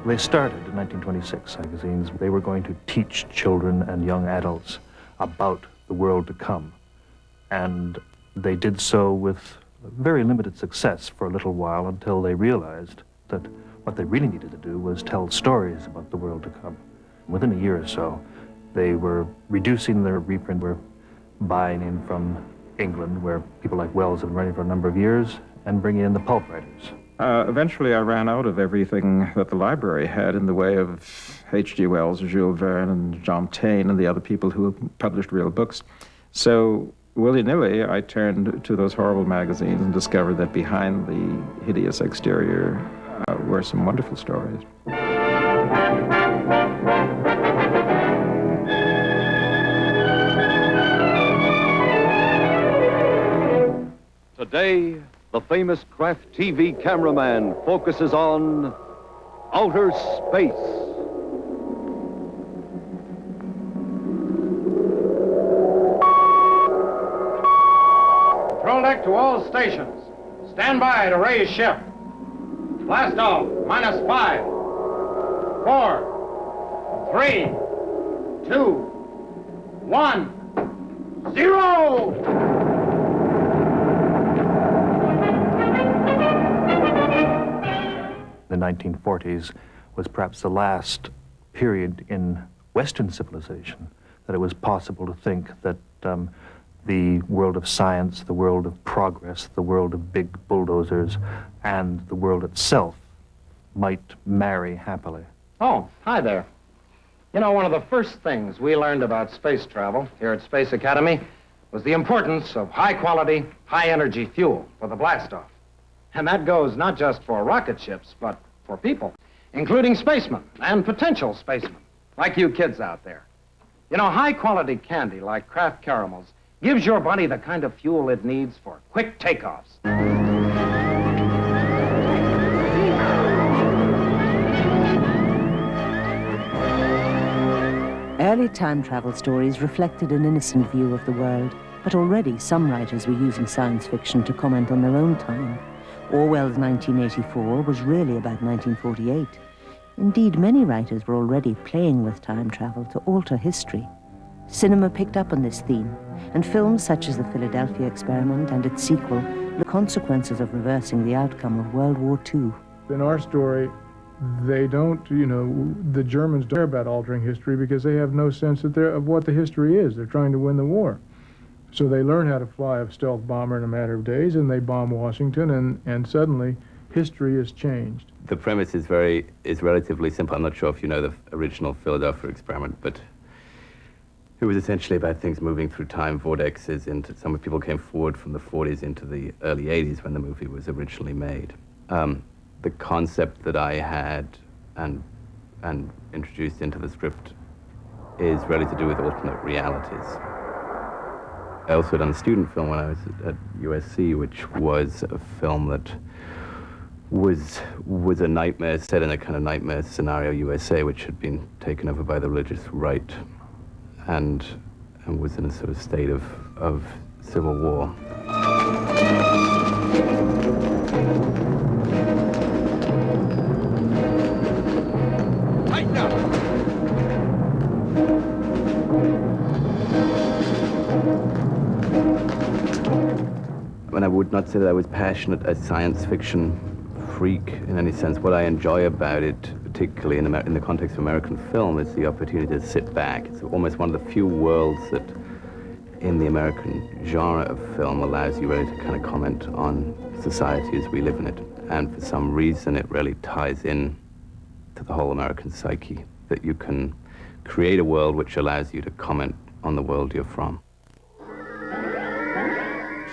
They started in 1926, magazines. They were going to teach children and young adults about the world to come. And they did so with very limited success for a little while until they realized that what they really needed to do was tell stories about the world to come. Within a year or so, they were reducing their reprint, were buying in from England, where people like Wells had been running for a number of years, and bringing in the pulp writers. Eventually, I ran out of everything that the library had in the way of H.G. Wells, Jules Verne, and John Taine, and the other people who published real books. So, willy-nilly, I turned to those horrible magazines and discovered that behind the hideous exterior were some wonderful stories. Today, the famous craft TV cameraman focuses on outer space. Control deck to all stations. Stand by to raise ship. Blast off, -5, 4, 3, 2, 1, 0! The 1940s was perhaps the last period in Western civilization that it was possible to think that the world of science, the world of progress, the world of big bulldozers, and the world itself might marry happily. Oh, hi there. You know, one of the first things we learned about space travel here at Space Academy was the importance of high-quality, high-energy fuel for the blastoff. And that goes not just for rocket ships, but for people, including spacemen and potential spacemen, like you kids out there. You know, high-quality candy like Kraft caramels gives your body the kind of fuel it needs for quick takeoffs. Early time travel stories reflected an innocent view of the world, but already some writers were using science fiction to comment on their own time. Orwell's 1984 was really about 1948. Indeed, many writers were already playing with time travel to alter history. Cinema picked up on this theme, and films such as The Philadelphia Experiment and its sequel, the consequences of reversing the outcome of World War II. In our story, they don't, the Germans don't care about altering history because they have no sense of what the history is. They're trying to win the war. So they learn how to fly a stealth bomber in a matter of days, and they bomb Washington, and suddenly history has changed. The premise is relatively simple. I'm not sure if you know the original Philadelphia Experiment, but it was essentially about things moving through time vortexes. Into some people came forward from the 40s into the early 80s when the movie was originally made. The concept that I had and introduced into the script is really to do with alternate realities. I also done a student film when I was at USC, which was a film that was a nightmare, set in a kind of nightmare scenario USA, which had been taken over by the religious right and was in a sort of state of civil war. Tighten up! And I would not say that I was passionate a science fiction freak in any sense. What I enjoy about it, particularly in the context of American film, is the opportunity to sit back. It's almost one of the few worlds that in the American genre of film allows you really to kind of comment on society as we live in it. And for some reason it really ties in to the whole American psyche, that you can create a world which allows you to comment on the world you're from.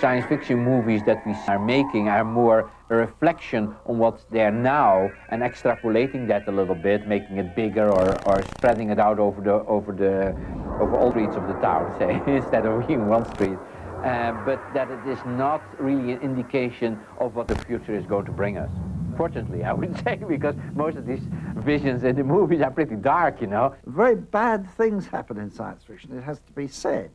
Science fiction movies that we are making are more a reflection on what's there now and extrapolating that a little bit, making it bigger or spreading it out over all streets of the town, say, instead of being one street. But that it is not really an indication of what the future is going to bring us. Fortunately, I would say, because most of these visions in the movies are pretty dark, you know. Very bad things happen in science fiction, it has to be said.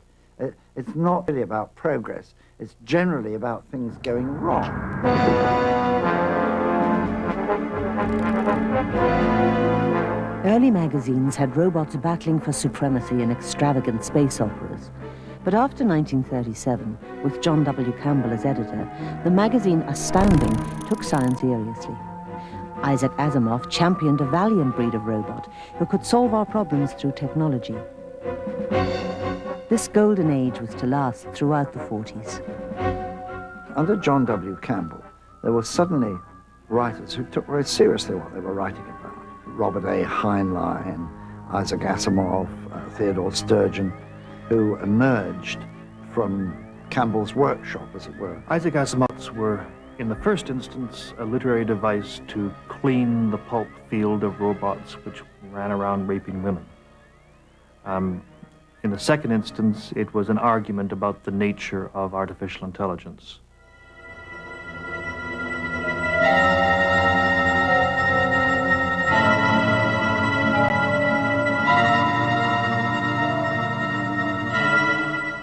It's not really about progress. It's generally about things going wrong. Early magazines had robots battling for supremacy in extravagant space operas. But after 1937, with John W. Campbell as editor, the magazine Astounding took science seriously. Isaac Asimov championed a valiant breed of robot who could solve our problems through technology. This golden age was to last throughout the 40s. Under John W. Campbell, there were suddenly writers who took very seriously what they were writing about. Robert A. Heinlein, Isaac Asimov, Theodore Sturgeon, who emerged from Campbell's workshop, as it were. Isaac Asimovs were, in the first instance, a literary device to clean the pulp field of robots which ran around raping women. In the second instance, it was an argument about the nature of artificial intelligence.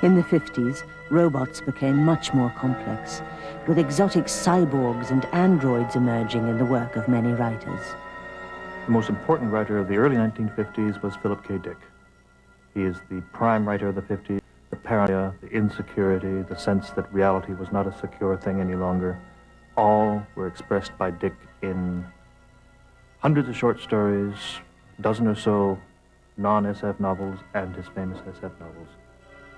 In the 50s, robots became much more complex, with exotic cyborgs and androids emerging in the work of many writers. The most important writer of the early 1950s was Philip K. Dick. He is the prime writer of the 50s. The paranoia, the insecurity, the sense that reality was not a secure thing any longer, all were expressed by Dick in hundreds of short stories, a dozen or so non-SF novels, and his famous SF novels.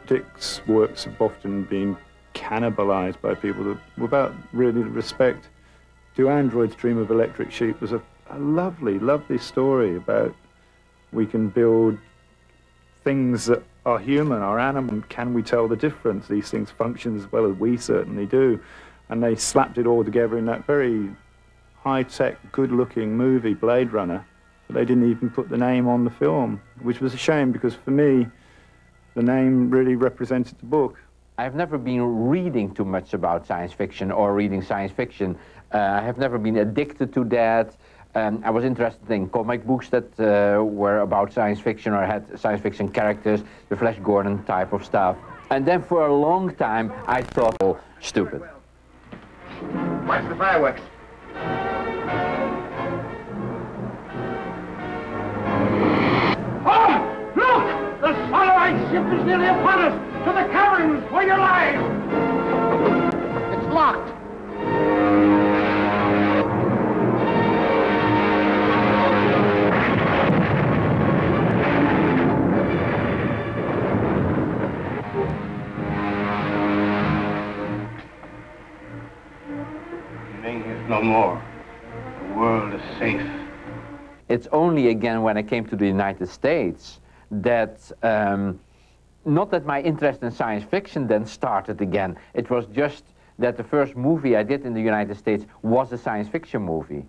Dick's works have often been cannibalized by people that, without really respect. Do Androids Dream of Electric Sheep was a lovely, lovely story about we can build things that are human, are animal. Can we tell the difference? These things function as well as we certainly do. And they slapped it all together in that very high-tech, good-looking movie, Blade Runner. But they didn't even put the name on the film, which was a shame because for me, the name really represented the book. I've never been reading too much about science fiction or reading science fiction. I have never been addicted to that. I was interested in comic books that were about science fiction or had science fiction characters, the Flash Gordon type of stuff. And then for a long time, I thought, oh, stupid. Watch the fireworks. Oh, look! The satellite ship is nearly upon us! To the caverns for your lives! It's locked. No more. The world is safe. It's only again when I came to the United States that, not that my interest in science fiction then started again. It was just that the first movie I did in the United States was a science fiction movie.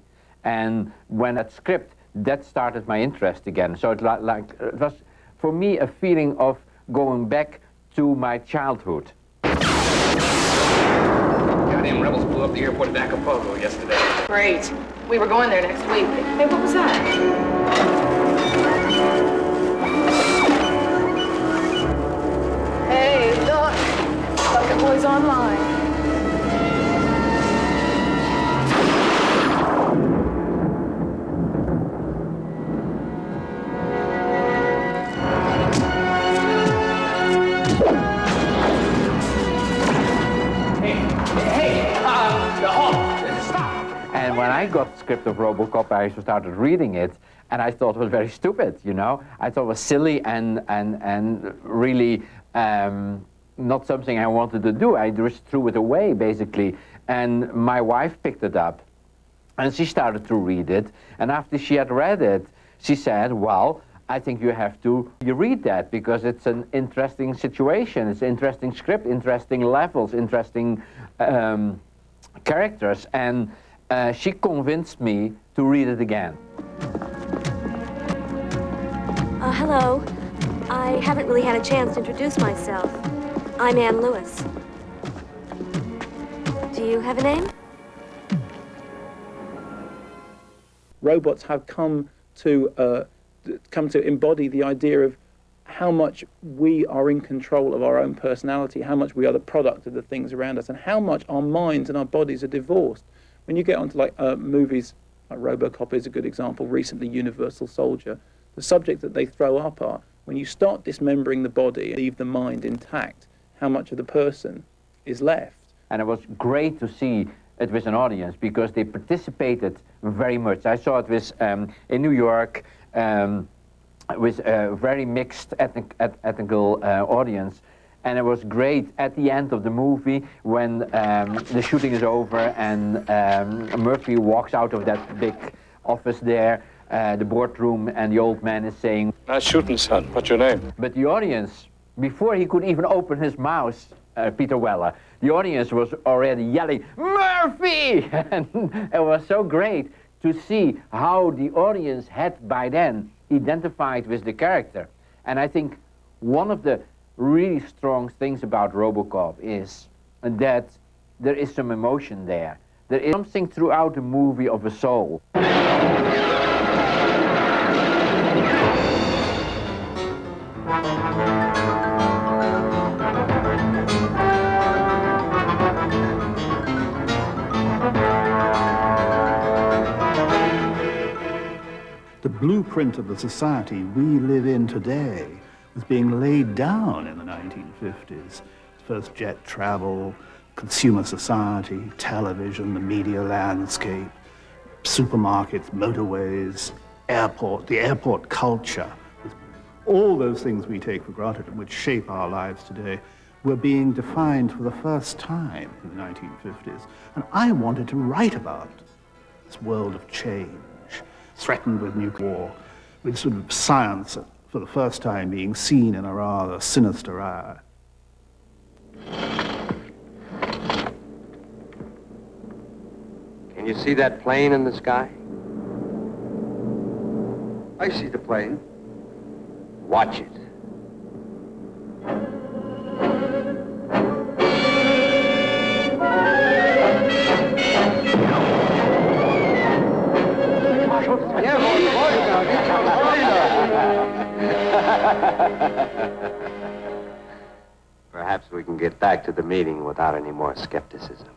And when that script, that started my interest again. So it was, for me, a feeling of going back to my childhood. Goddamn rebels blew up the airport at Acapulco yesterday. Great. We were going there next week. Hey, what was that? Hey, look. Bucket Boys Online. And when I got the script of RoboCop, I started reading it, and I thought it was very stupid, you know? I thought it was silly and really not something I wanted to do. I just threw it away, basically. And my wife picked it up, and she started to read it. And after she had read it, she said, well, I think you have to read that because it's an interesting situation. It's an interesting script, interesting levels, interesting characters. And she convinced me to read it again. Hello. I haven't really had a chance to introduce myself. I'm Ann Lewis. Do you have a name? Robots have come to embody the idea of how much we are in control of our own personality, how much we are the product of the things around us, and how much our minds and our bodies are divorced. When you get onto like movies, like RoboCop is a good example, recently Universal Soldier, the subject that they throw up are, when you start dismembering the body and leave the mind intact, how much of the person is left. And it was great to see it with an audience because they participated very much. I saw it with, in New York with a very mixed ethnical audience. And it was great at the end of the movie when the shooting is over and Murphy walks out of that big office there, the boardroom, and the old man is saying, "Nice shooting, son. What's your name?" But the audience, before he could even open his mouth, Peter Weller, the audience was already yelling, "Murphy!" And it was so great to see how the audience had by then identified with the character. And I think one of the really strong things about RoboCop is that there is some emotion there. There is something throughout the movie of a soul. blueprint of the society we live in today was being laid down in the 1950s. First jet travel, consumer society, television, the media landscape, supermarkets, motorways, the airport culture. All those things we take for granted and which shape our lives today were being defined for the first time in the 1950s. And I wanted to write about this world of change, threatened with nuclear war, with sort of science for the first time being seen in a rather sinister eye. Can you see that plane in the sky? I see the plane. Watch it. Perhaps we can get back to the meeting without any more skepticism.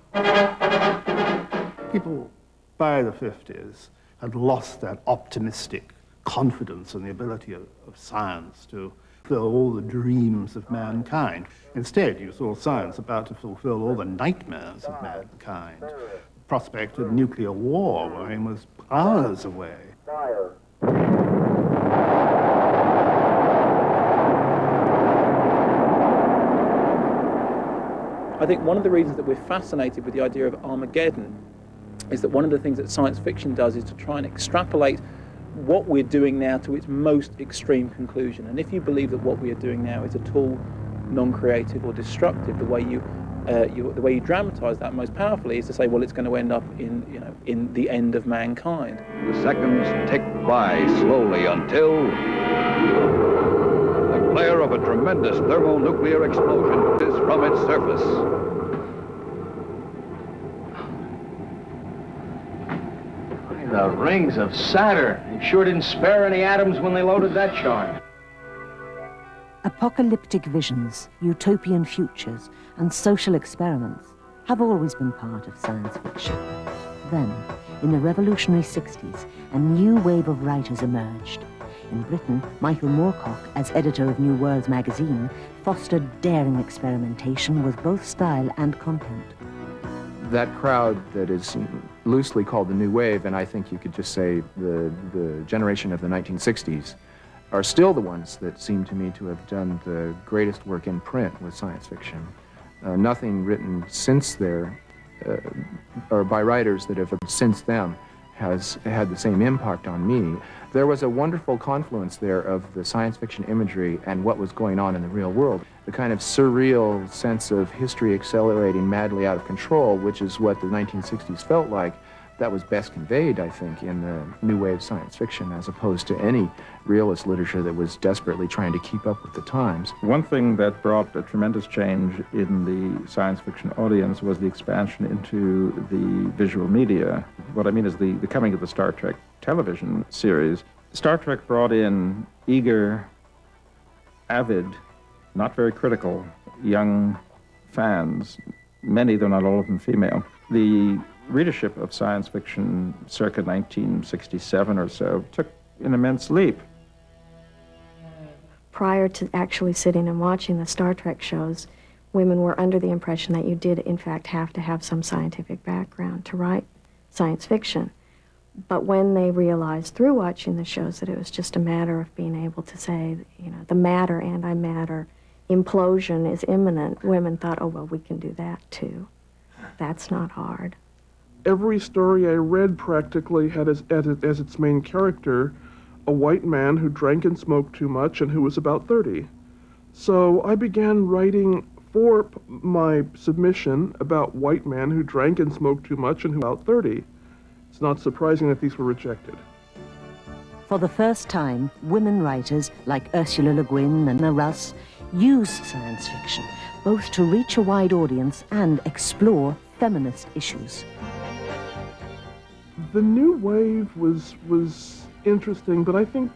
People by the 50s had lost that optimistic confidence in the ability of science to fulfill all the dreams of mankind. Instead, you saw science about to fulfill all the nightmares of mankind. The prospect of nuclear war was hours away. I think one of the reasons that we're fascinated with the idea of Armageddon is that one of the things that science fiction does is to try and extrapolate what we're doing now to its most extreme conclusion. And if you believe that what we are doing now is at all non-creative or destructive, the way you dramatize that most powerfully is to say, well, it's going to end up in the end of mankind. The seconds tick by slowly until the glare of a tremendous thermonuclear explosion is from its surface. The rings of Saturn. They sure didn't spare any atoms when they loaded that charge. Apocalyptic visions, utopian futures, and social experiments have always been part of science fiction. Then, in the revolutionary 60s, a new wave of writers emerged. In Britain, Michael Moorcock, as editor of New Worlds magazine, fostered daring experimentation with both style and content. That crowd that is loosely called the New Wave, and I think you could just say the generation of the 1960s, are still the ones that seem to me to have done the greatest work in print with science fiction. Nothing written since there, or by writers that have since them, has had the same impact on me. There was a wonderful confluence there of the science fiction imagery and what was going on in the real world. The kind of surreal sense of history accelerating madly out of control, which is what the 1960s felt like, that was best conveyed, I think, in the new wave science fiction, as opposed to any realist literature that was desperately trying to keep up with the times. One thing that brought a tremendous change in the science fiction audience was the expansion into the visual media. What I mean is the coming of the Star Trek television series. Star Trek brought in eager, avid, not very critical, young fans, many, though not all of them female. The readership of science fiction circa 1967 or so took an immense leap. Prior to actually sitting and watching the Star Trek shows, women were under the impression that you did, in fact, have to have some scientific background to write science fiction. But when they realized through watching the shows that it was just a matter of being able to say, the matter, antimatter, implosion is imminent, women thought, oh, well, we can do that too. That's not hard. Every story I read practically had as its main character a white man who drank and smoked too much and who was about 30. So I began writing for my submission about white men who drank and smoked too much and who were about 30. It's not surprising that these were rejected. For the first time, women writers like Ursula Le Guin and Anna Russ used science fiction both to reach a wide audience and explore feminist issues. The new wave was interesting, but I think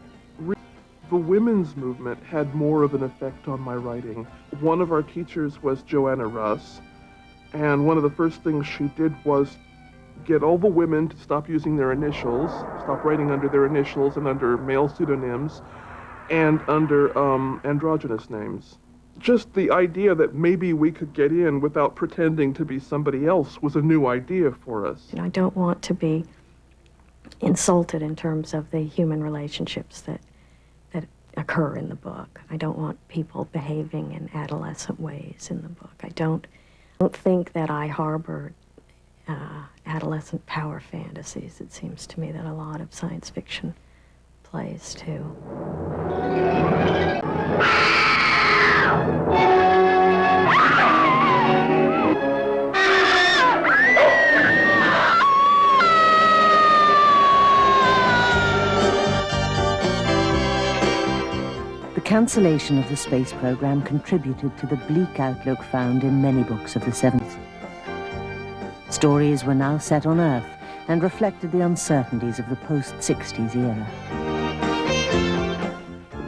the women's movement had more of an effect on my writing. One of our teachers was Joanna Russ, and one of the first things she did was get all the women to stop using their initials, stop writing under their initials and under male pseudonyms, and under androgynous names. Just the idea that maybe we could get in without pretending to be somebody else was a new idea for us. I don't want to be insulted in terms of the human relationships that occur in the book. I don't want people behaving in adolescent ways in the book. I don't think that I harbored adolescent power fantasies. It seems to me that a lot of science fiction plays too. The cancellation of the space program contributed to the bleak outlook found in many books of the 70s. Stories were now set on Earth and reflected the uncertainties of the post-60s era.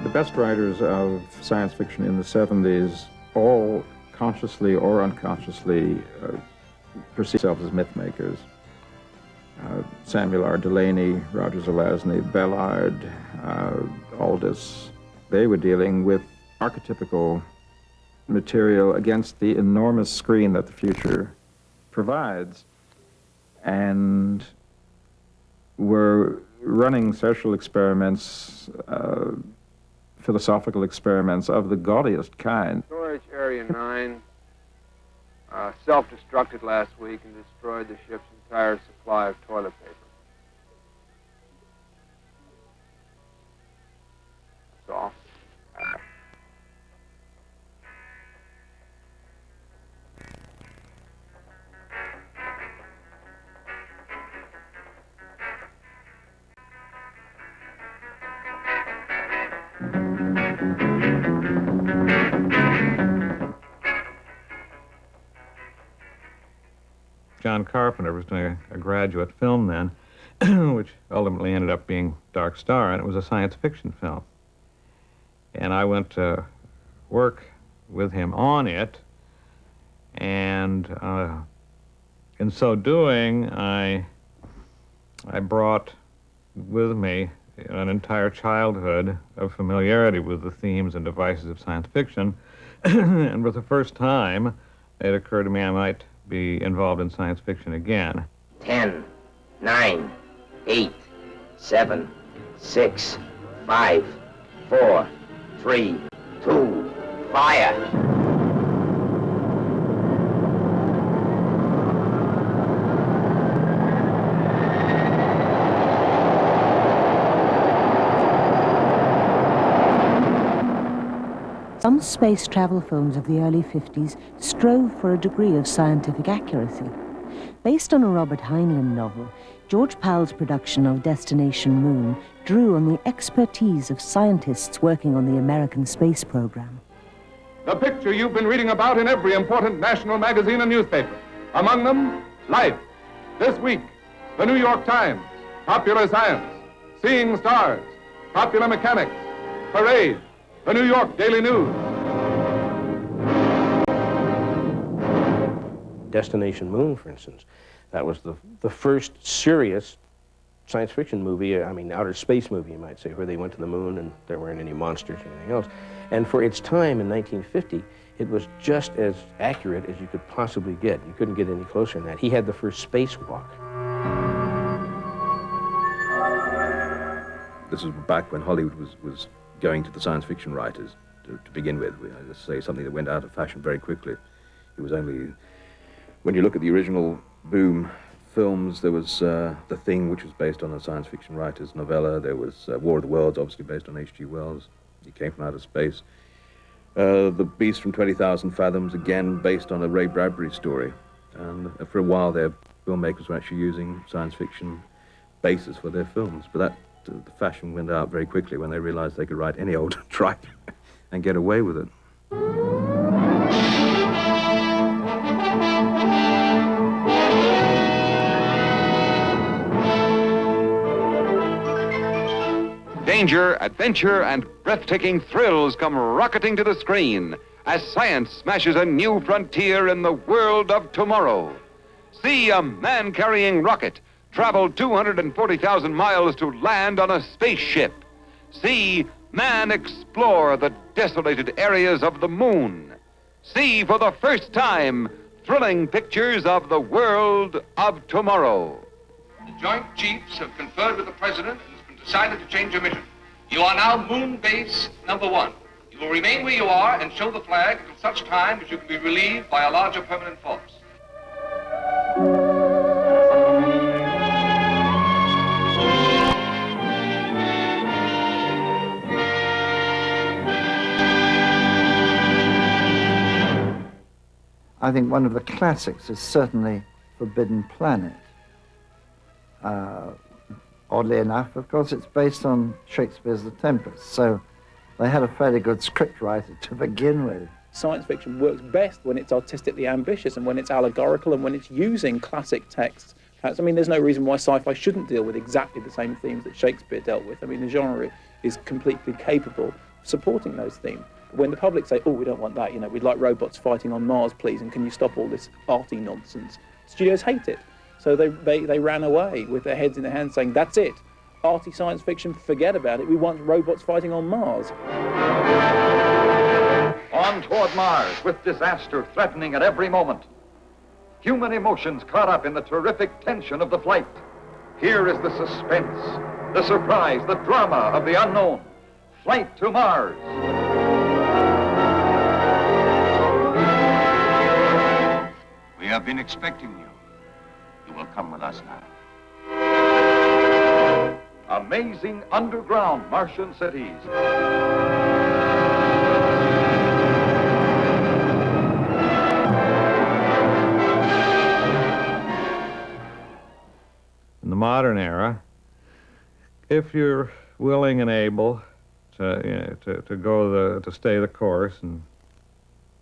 The best writers of science fiction in the 70s all consciously or unconsciously perceive themselves as myth makers. Samuel R. Delany, Roger Zelazny, Ballard, Aldous, they were dealing with archetypical material against the enormous screen that the future provides, and were running social experiments, philosophical experiments of the gaudiest kind. Storage Area 9 self-destructed last week and destroyed the ship's entire supply of toilet paper. That's all. John Carpenter was doing a graduate film then, which ultimately ended up being Dark Star, and it was a science fiction film. And I went to work with him on it, and in so doing, I brought with me an entire childhood of familiarity with the themes and devices of science fiction, and for the first time, it occurred to me I might be involved in science fiction again. 10, 9, 8, 7, 6, 5, 4, 3, 2, fire! Some space travel films of the early 50s strove for a degree of scientific accuracy. Based on a Robert Heinlein novel, George Powell's production of Destination Moon drew on the expertise of scientists working on the American space program. The picture you've been reading about in every important national magazine and newspaper. Among them, Life. This week, the New York Times, Popular Science, Seeing Stars, Popular Mechanics, Parade, the New York Daily News. Destination Moon, for instance, that was the first serious science fiction movie, I mean, outer space movie, you might say, where they went to the moon and there weren't any monsters or anything else. And for its time in 1950, it was just as accurate as you could possibly get. You couldn't get any closer than that. He had the first spacewalk. This was back when Hollywood was going to the science fiction writers to begin with. I just say something that went out of fashion very quickly. It was only, when you look at the original boom films, there was The Thing, which was based on a science fiction writer's novella. There was War of the Worlds, obviously based on H.G. Wells. He came from outer space. The Beast from 20,000 Fathoms, again based on a Ray Bradbury story. And for a while there, filmmakers were actually using science fiction bases for their films. But that the fashion went out very quickly when they realized they could write any old tripe and get away with it. Danger, adventure, and breathtaking thrills come rocketing to the screen as science smashes a new frontier in the world of tomorrow. See a man-carrying rocket travel 240,000 miles to land on a spaceship. See man explore the desolated areas of the moon. See for the first time thrilling pictures of the world of tomorrow. The Joint Chiefs have conferred with the President and it's been decided to change your mission. You are now Moon Base number 1. You will remain where you are and show the flag until such time as you can be relieved by a larger permanent force. I think one of the classics is certainly Forbidden Planet. Oddly enough, of course, it's based on Shakespeare's The Tempest, so they had a fairly good scriptwriter to begin with. Science fiction works best when it's artistically ambitious and when it's allegorical and when it's using classic texts. I mean, there's no reason why sci-fi shouldn't deal with exactly the same themes that Shakespeare dealt with. I mean, the genre is completely capable of supporting those themes. When the public say, oh, we don't want that, you know, we'd like robots fighting on Mars, please, and can you stop all this arty nonsense? Studios hate it. So they ran away with their heads in their hands saying, that's it. Arty science fiction, forget about it. We want robots fighting on Mars. On toward Mars, with disaster threatening at every moment. Human emotions caught up in the terrific tension of the flight. Here is the suspense, the surprise, the drama of the unknown. Flight to Mars. We have been expecting you. You will come with us now. Amazing underground Martian cities. In the modern era, if you're willing and able to to stay the course and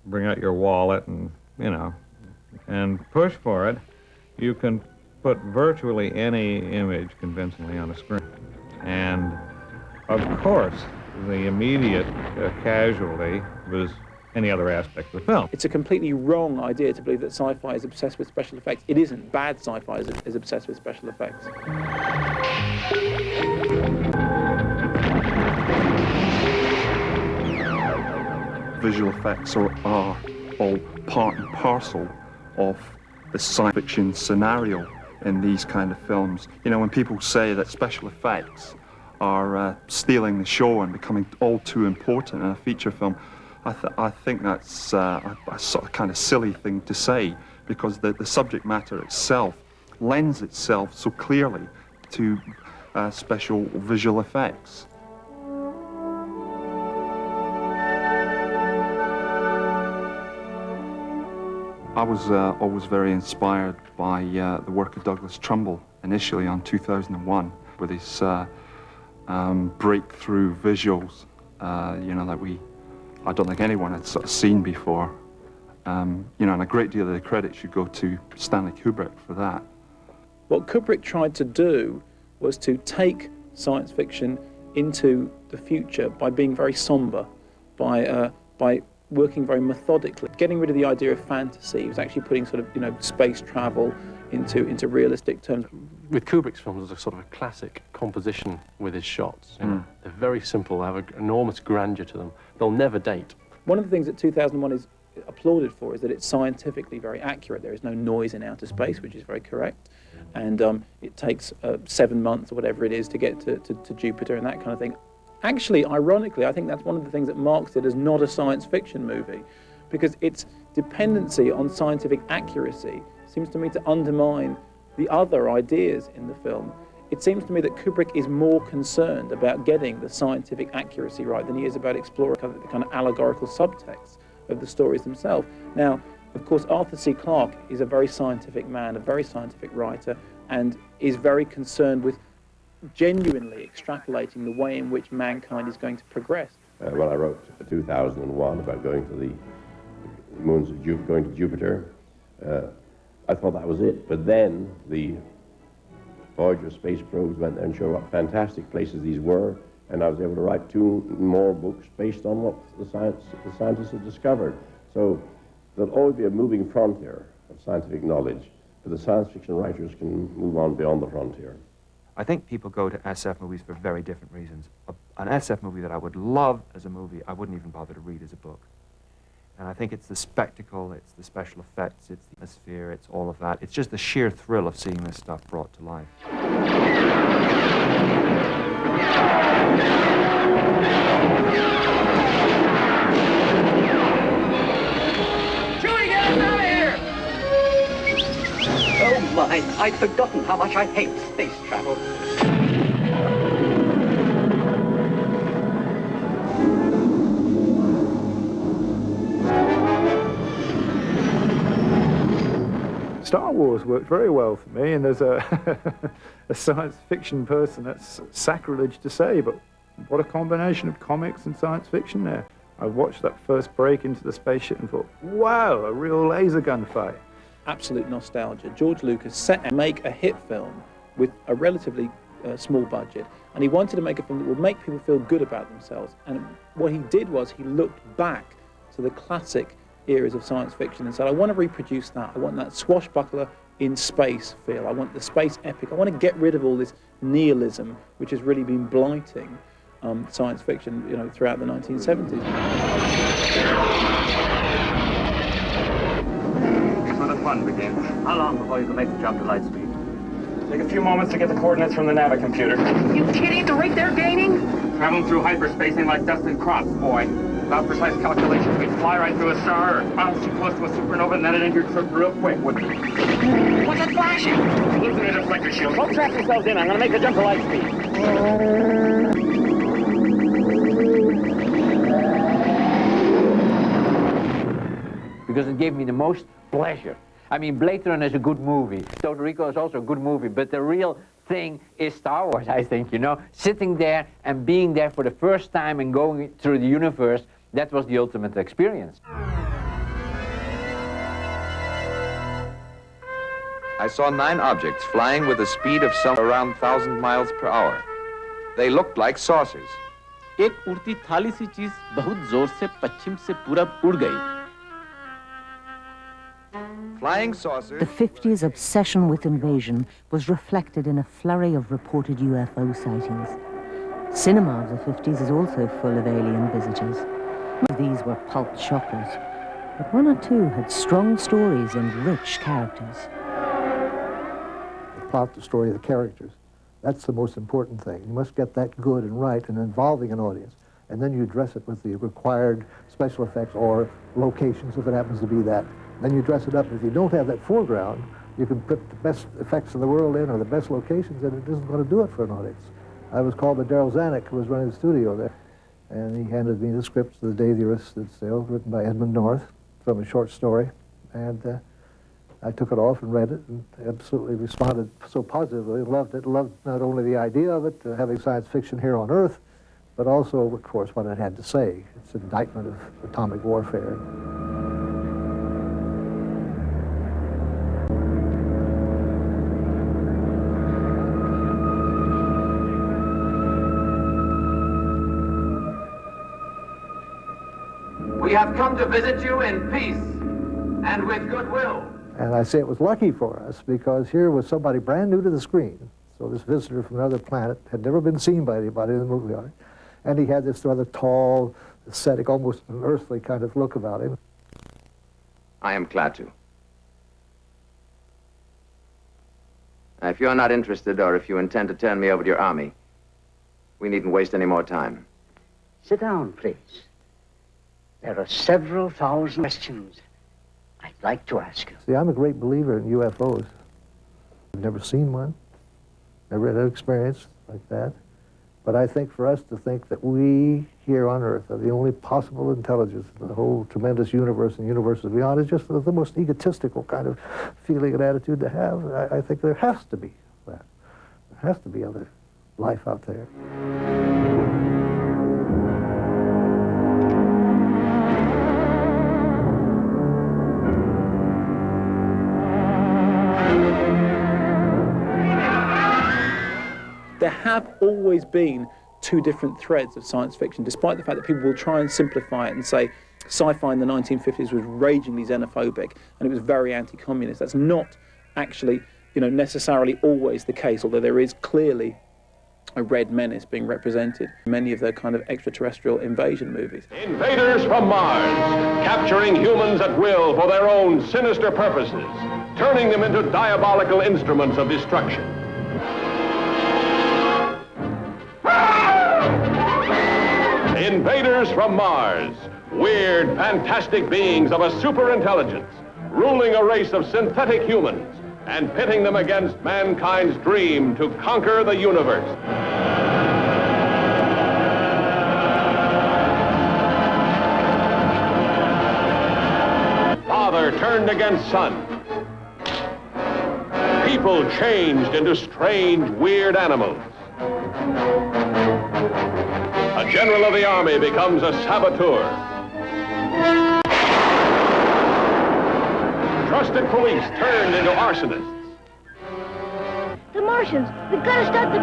bring out your wallet and and push for it, you can put virtually any image convincingly on a screen. And of course, the immediate casualty was any other aspect of the film. It's a completely wrong idea to believe that sci-fi is obsessed with special effects. It isn't. Bad sci-fi is obsessed with special effects. Visual effects are all part and parcel of the science fiction scenario in these kind of films. You know, when people say that special effects are stealing the show and becoming all too important in a feature film, I think that's a sort of kind of silly thing to say, because the subject matter itself lends itself so clearly to special visual effects. I was always very inspired by the work of Douglas Trumbull, initially on 2001, with his breakthrough visuals, that I don't think anyone had sort of seen before. And a great deal of the credit should go to Stanley Kubrick for that. What Kubrick tried to do was to take science fiction into the future by being very somber, by working very methodically, getting rid of the idea of fantasy. He was actually putting sort of, space travel into realistic terms. With Kubrick's films, there's a sort of a classic composition with his shots. They're very simple, they have an enormous grandeur to them. They'll never date. One of the things that 2001 is applauded for is that it's scientifically very accurate. There is no noise in outer space, which is very correct. And it takes 7 months or whatever it is to get to Jupiter and that kind of thing. Actually, ironically, I think that's one of the things that marks it as not a science fiction movie, because its dependency on scientific accuracy seems to me to undermine the other ideas in the film. It seems to me that Kubrick is more concerned about getting the scientific accuracy right than he is about exploring the kind of allegorical subtext of the stories themselves. Now, of course, Arthur C. Clarke is a very scientific man, a very scientific writer, and is very concerned with genuinely extrapolating the way in which mankind is going to progress. When I wrote 2001 about going to the moons of going to Jupiter, I thought that was it. But then the Voyager space probes went there and showed what fantastic places these were, and I was able to write 2 more books based on what the scientists had discovered. So there'll always be a moving frontier of scientific knowledge, but the science fiction writers can move on beyond the frontier. I think people go to SF movies for very different reasons. An SF movie that I would love as a movie, I wouldn't even bother to read as a book. And I think it's the spectacle, it's the special effects, it's the atmosphere, it's all of that. It's just the sheer thrill of seeing this stuff brought to life. Chewie, get us out of here! Oh my, I'd forgotten how much I hate space travel. Star Wars worked very well for me, and as a, a science fiction person, that's sacrilege to say, but what a combination of comics and science fiction there. I watched that first break into the spaceship and thought, wow, a real laser gun fight. Absolute nostalgia. George Lucas set out to make a hit film with a relatively small budget, and he wanted to make a film that would make people feel good about themselves. And what he did was he looked back to the classic eras of science fiction and said, I want to reproduce that. I want that swashbuckler in space feel. I want the space epic. I want to get rid of all this nihilism, which has really been blighting science fiction, you know, throughout the 1970s. So the fun begins. How long before you can make the jump to light speed? Take a few moments to get the coordinates from the Navicomputer. You kidding? At the rate they're gaining? Traveling through hyperspace ain't like dust and crops, boy. Without precise calculations, we'd fly right through a star or bounce too close to a supernova and then it'd end your trip real quick, wouldn't it? What's that flashing? Losing a deflector shield. Don't trap yourselves in. I'm gonna make the jump to light speed. Because it gave me the most pleasure. I mean, Blade Runner is a good movie. Total Recall is also a good movie, but the real thing is Star Wars, I think, you know? Sitting there and being there for the first time and going through the universe, that was the ultimate experience. I saw 9 objects flying with a speed of somewhere around 1,000 miles per hour. They looked like saucers. एक उड़ती थाली सी चीज बहुत जोर से पश्चिम से पूरब उड़ गई. Flying saucers. The 50s' obsession with invasion was reflected in a flurry of reported UFO sightings. Cinema of the 50s is also full of alien visitors. These were pulp shockers, but one or two had strong stories and rich characters. The plot, the story, the characters. That's the most important thing. You must get that good and right and involving an audience. And then you dress it with the required special effects or locations, if it happens to be that. Then you dress it up. If you don't have that foreground, you can put the best effects in the world in or the best locations, and it isn't going to do it for an audience. I was called by Darryl Zanuck, who was running the studio there, and he handed me the script The Day the Earth Stood Still, written by Edmund North, from a short story, and I took it off and read it and absolutely responded so positively, loved it, loved not only the idea of it, having science fiction here on Earth, but also, of course, what it had to say. It's an indictment of atomic warfare. We have come to visit you in peace and with goodwill. And I say it was lucky for us because here was somebody brand new to the screen. So this visitor from another planet had never been seen by anybody in the movie art. And he had this rather tall, ascetic, almost an earthly kind of look about him. I am glad to. If you're not interested or if you intend to turn me over to your army, we needn't waste any more time. Sit down, please. There are several thousand questions I'd like to ask you. See, I'm a great believer in UFOs. I've never seen one, never had an experience like that. But I think for us to think that we here on Earth are the only possible intelligence in the whole tremendous universe and universes beyond is just the most egotistical kind of feeling and attitude to have. I think there has to be that. There has to be other life out there. There have always been two different threads of science fiction, despite the fact that people will try and simplify it and say sci-fi in the 1950s was ragingly xenophobic and it was very anti-communist. That's not actually, necessarily always the case, although there is clearly a red menace being represented in many of the kind of extraterrestrial invasion movies. Invaders from Mars, capturing humans at will for their own sinister purposes, turning them into diabolical instruments of destruction. Invaders from Mars, weird, fantastic beings of a superintelligence, ruling a race of synthetic humans and pitting them against mankind's dream to conquer the universe. Father turned against son. People changed into strange, weird animals. A general of the army becomes a saboteur. Trusted police turned into arsonists. The Martians! We've got to stop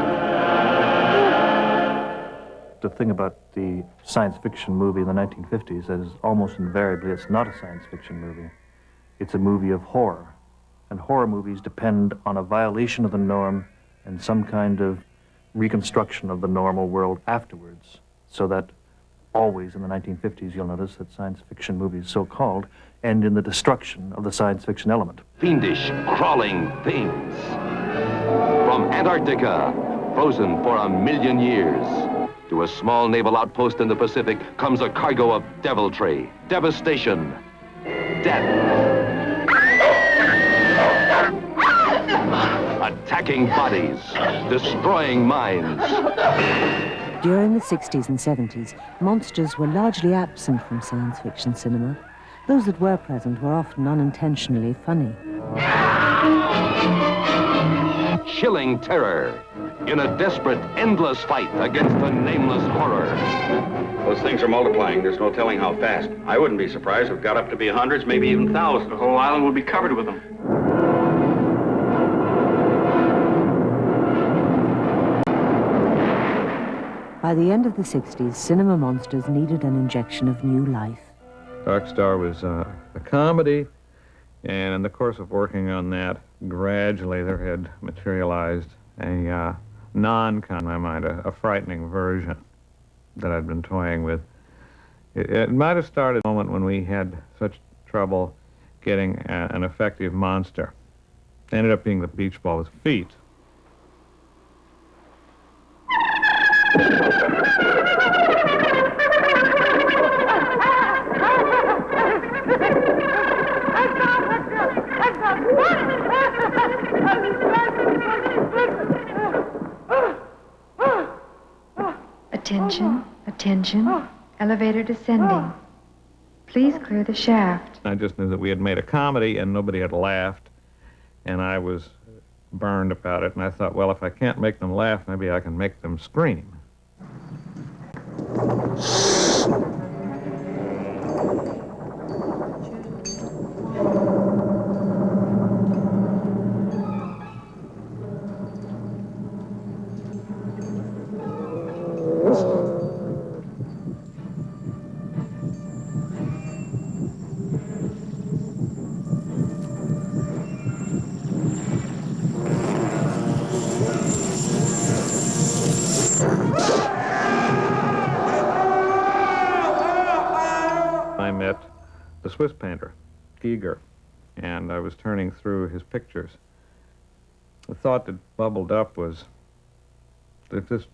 The thing about the science fiction movie in the 1950s is almost invariably it's not a science fiction movie. It's a movie of horror. And horror movies depend on a violation of the norm and some kind of reconstruction of the normal world afterwards. So that always in the 1950s, you'll notice that science fiction movies, so-called, end in the destruction of the science fiction element. Fiendish, crawling things. From Antarctica, frozen for 1,000,000 years, to a small naval outpost in the Pacific comes a cargo of deviltry, devastation, death. Attacking bodies, destroying minds. During the 60s and 70s, monsters were largely absent from science fiction cinema. Those that were present were often unintentionally funny. Chilling terror in a desperate, endless fight against a nameless horror. Those things are multiplying. There's no telling how fast. I wouldn't be surprised if it got up to be hundreds, maybe even thousands. The whole island would be covered with them. By the end of the 60s, cinema monsters needed an injection of new life. Dark Star was a comedy, and in the course of working on that, gradually there had materialized a non-con, in my mind, a frightening version that I'd been toying with. It might have started a moment when we had such trouble getting an effective monster. It ended up being the beach ball with feet. Attention, attention, elevator descending. Please clear the shaft. I just knew that we had made a comedy and nobody had laughed, and I was burned about it, and I thought, well, if I can't make them laugh, maybe I can make them scream. I met the Swiss painter, Giger, and I was turning through his pictures. The thought that bubbled up was that this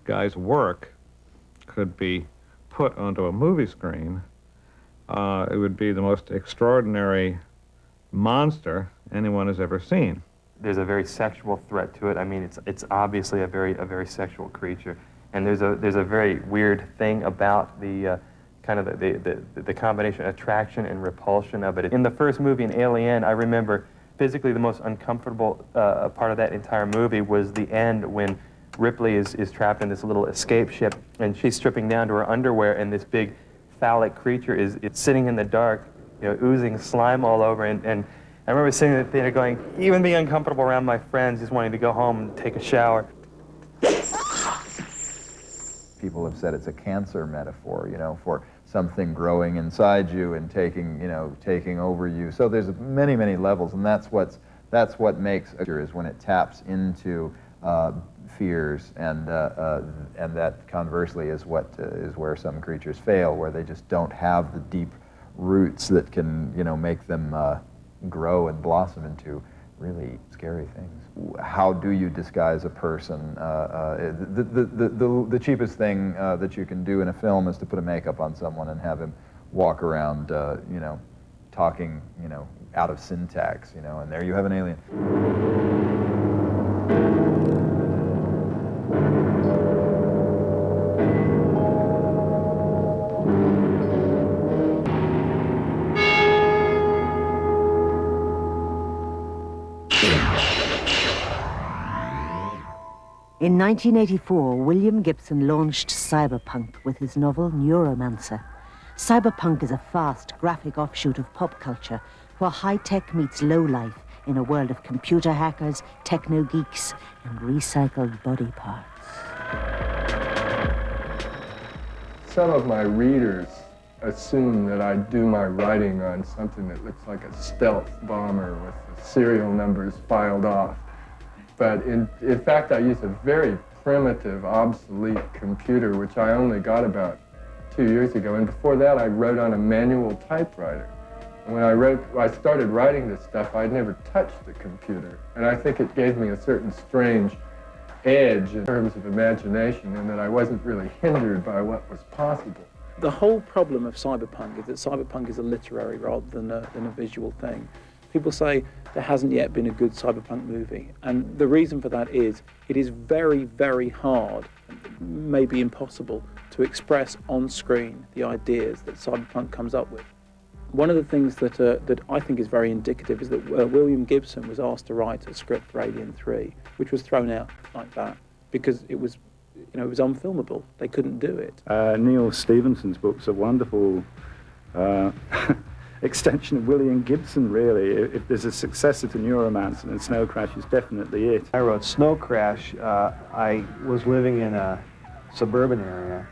guy's work could be put onto a movie screen, it would be the most extraordinary monster anyone has ever seen. There's a very sexual threat to it. I mean, it's obviously a very sexual creature, and there's a very weird thing about the kind of the combination of attraction and repulsion of it. In the first movie, in Alien, I remember physically the most uncomfortable part of that entire movie was the end when Ripley is trapped in this little escape ship, and she's stripping down to her underwear, and this big phallic creature is sitting in the dark, oozing slime all over, and I remember sitting in the theater going, even being uncomfortable around my friends, just wanting to go home and take a shower. People have said it's a cancer metaphor, for something growing inside you and taking over you. So there's many levels, and that's what's That's what makes a is when it taps into fears, and that conversely is what is where some creatures fail, where they just don't have the deep roots that can, you know, make them grow and blossom into really scary things. How do you disguise a person? The cheapest thing that you can do in a film is to put a makeup on someone and have him walk around, you know, talking, you know, out of syntax, you know, and there you have an alien. In 1984, William Gibson launched cyberpunk with his novel Neuromancer. Cyberpunk is a fast, graphic offshoot of pop culture, where high-tech meets low-life in a world of computer hackers, techno-geeks, and recycled body parts. Some of my readers assume that I do my writing on something that looks like a stealth bomber with the serial numbers filed off. But in fact, I use a very primitive, obsolete computer, which I only got about 2 years ago. And before that, I wrote on a manual typewriter. And when I started writing this stuff, I'd never touched the computer. And I think it gave me a certain strange edge in terms of imagination, and that I wasn't really hindered by what was possible. The whole problem of cyberpunk is that cyberpunk is a literary rather than a visual thing. People say there hasn't yet been a good cyberpunk movie, and the reason for that is it is very, very hard, maybe impossible, to express on screen the ideas that cyberpunk comes up with. One of the things that I think is very indicative is that William Gibson was asked to write a script for Alien 3, which was thrown out like that because it was, you know, it was unfilmable. They couldn't do it. Neil Stephenson's book's a wonderful extension of William Gibson, really. If there's a successor to Neuromancer, then Snow Crash is definitely it. I wrote Snow Crash. I was living in a suburban area.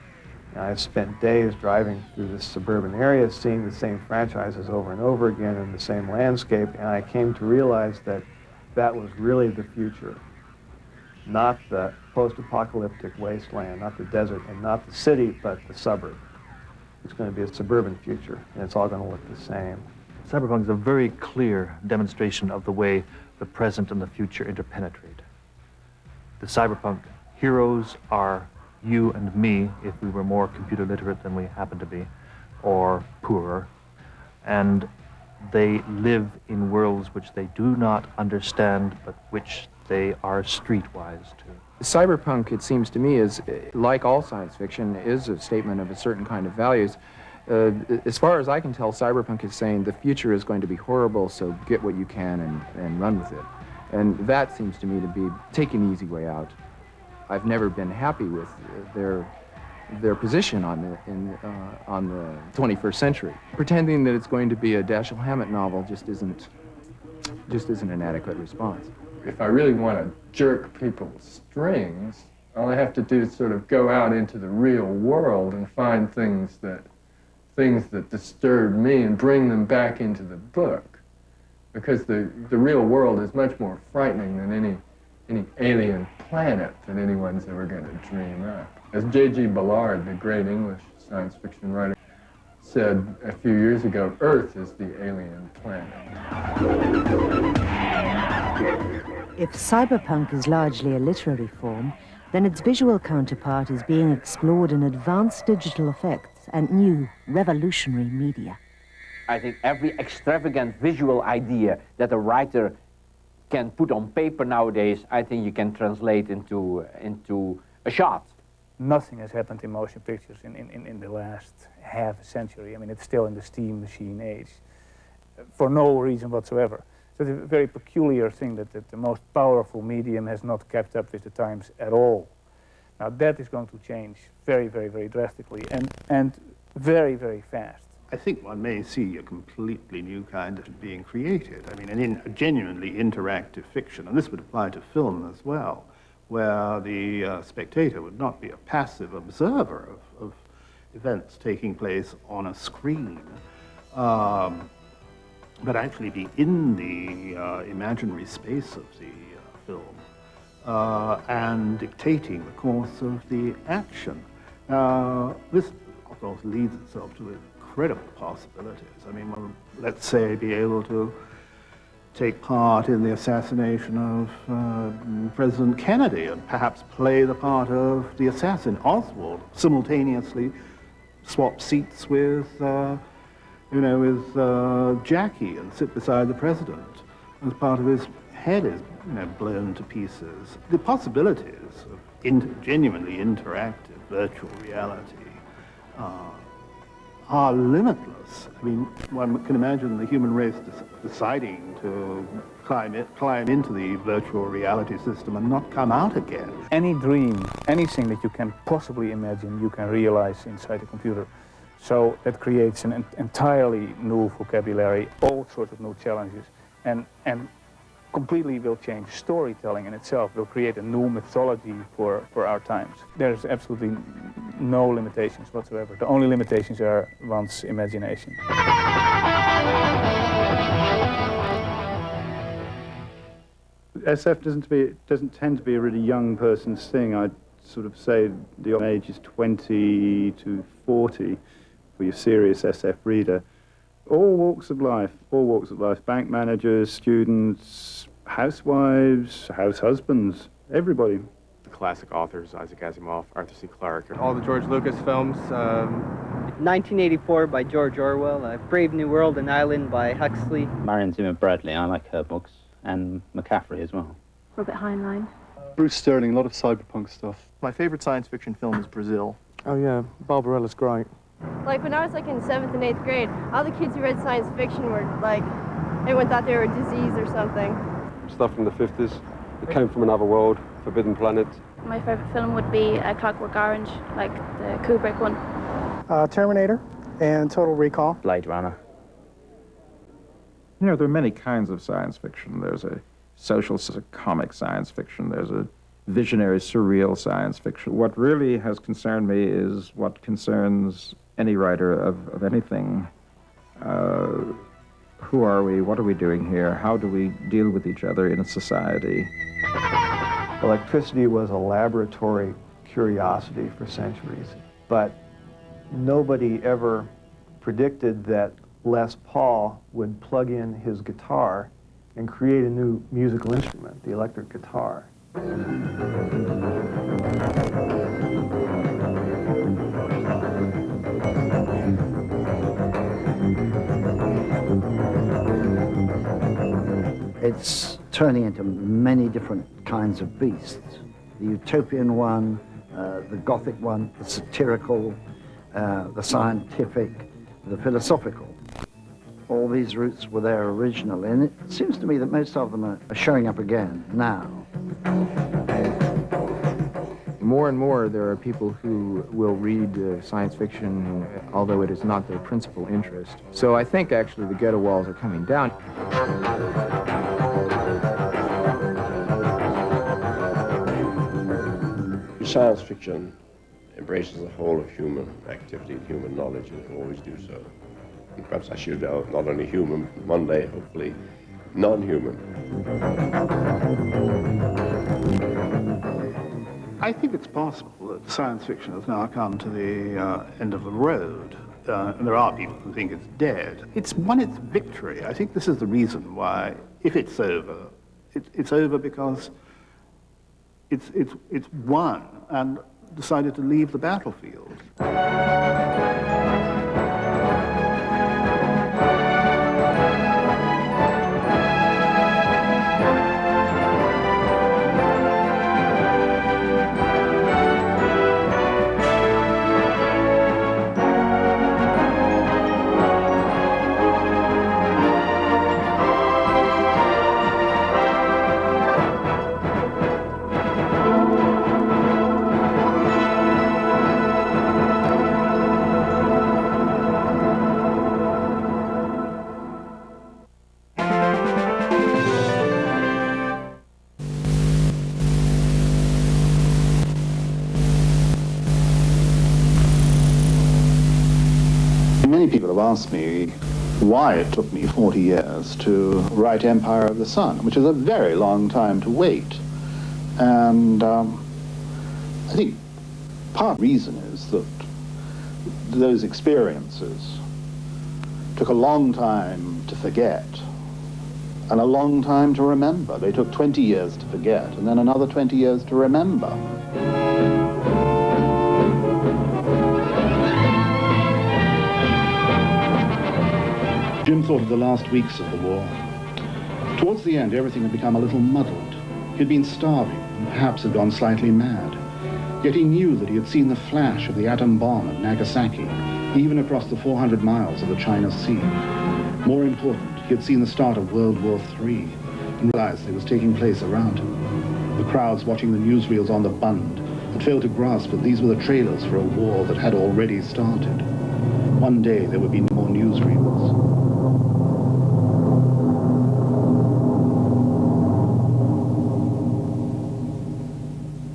And I spent days driving through this suburban area, seeing the same franchises over and over again in the same landscape, and I came to realize that that was really the future. Not the post-apocalyptic wasteland, not the desert, and not the city, but the suburb. It's going to be a suburban future, and it's all going to look the same. Cyberpunk is a very clear demonstration of the way the present and the future interpenetrate. The cyberpunk heroes are you and me, if we were more computer literate than we happen to be, or poorer, and they live in worlds which they do not understand, but which they are streetwise to. Cyberpunk, it seems to me, is, like all science fiction, is a statement of a certain kind of values. As far as I can tell, cyberpunk is saying the future is going to be horrible, so get what you can and run with it. And that seems to me to be taking the easy way out. I've never been happy with their position on the 21st century. Pretending that it's going to be a Dashiell Hammett novel just isn't an adequate response. If I really want to jerk people's strings, all I have to do is sort of go out into the real world and find things that disturb me and bring them back into the book. Because the real world is much more frightening than any alien planet that anyone's ever going to dream up. As J.G. Ballard, the great English science fiction writer, said a few years ago, Earth is the alien planet. If cyberpunk is largely a literary form, then its visual counterpart is being explored in advanced digital effects and new, revolutionary media. I think every extravagant visual idea that a writer can put on paper nowadays, I think you can translate into a shot. Nothing has happened in motion pictures in the last half a century. I mean, it's still in the steam machine age, for no reason whatsoever. So it's a very peculiar thing that the most powerful medium has not kept up with the times at all. Now that is going to change very, very, very drastically and very, very fast. I think one may see a completely new kind of being created. I mean, a genuinely interactive fiction, and this would apply to film as well, where the spectator would not be a passive observer of events taking place on a screen, but actually be in the imaginary space of the film and dictating the course of the action. This, of course, leads itself to incredible possibilities. I mean, well, let's say be able to take part in the assassination of President Kennedy and perhaps play the part of the assassin, Oswald, simultaneously swap seats with, Jackie and sit beside the president as part of his head is, blown to pieces. The possibilities of genuinely interactive virtual reality are limitless. I mean, one can imagine the human race deciding to climb into the virtual reality system and not come out again. Any dream, anything that you can possibly imagine, you can realize inside a computer. So that creates an entirely new vocabulary, all sorts of new challenges, and completely will change storytelling in itself, will create a new mythology for our times. There's absolutely no limitations whatsoever. The only limitations are one's imagination. SF doesn't tend to be a really young person's thing. I'd sort of say the age is 20 to 40 for your serious SF reader. All walks of life, bank managers, students, housewives, house husbands, everybody. The classic authors, Isaac Asimov, Arthur C. Clarke, all the George Lucas films. 1984 by George Orwell, Brave New World, An Island by Huxley. Marion Zimmer Bradley, I like her books, and McCaffrey as well. Robert Heinlein. Bruce Sterling, a lot of cyberpunk stuff. My favorite science fiction film is Brazil. Oh yeah, Barbarella's great. Like when I was in 7th and 8th grade, all the kids who read science fiction were like, everyone thought they were a disease or something. Stuff from the 50s, that came from another world, Forbidden Planet. My favorite film would be Clockwork Orange, like the Kubrick one. Terminator and Total Recall. Blade Runner. There are many kinds of science fiction. There's a social comic science fiction. There's a visionary, surreal science fiction. What really has concerned me is what concerns any writer of anything. Who are we? What are we doing here? How do we deal with each other in a society? Electricity was a laboratory curiosity for centuries, but nobody ever predicted that Les Paul would plug in his guitar and create a new musical instrument, the electric guitar. It's turning into many different kinds of beasts. The utopian one, the Gothic one, the satirical, the scientific, the philosophical. All these roots were there originally, and it seems to me that most of them are showing up again now. More and more, there are people who will read science fiction, although it is not their principal interest. So I think, actually, the ghetto walls are coming down. Science fiction embraces the whole of human activity and human knowledge, and it will always do so. And perhaps I should know, not only human, one day, hopefully, non-human. I think it's possible that science fiction has now come to the end of the road. And there are people who think it's dead. It's won its victory. I think this is the reason why, if it's over, it's over because it's won and decided to leave the battlefield. Many people have asked me why it took me 40 years to write Empire of the Sun, which is a very long time to wait. And I think part of the reason is that those experiences took a long time to forget and a long time to remember. They took 20 years to forget and then another 20 years to remember. Jim thought of the last weeks of the war. Towards the end, everything had become a little muddled. He'd been starving and perhaps had gone slightly mad. Yet he knew that he had seen the flash of the atom bomb at Nagasaki, even across the 400 miles of the China Sea. More important, he had seen the start of World War III and realized it was taking place around him. The crowds watching the newsreels on the Bund had failed to grasp that these were the trailers for a war that had already started. One day there would be no more newsreels.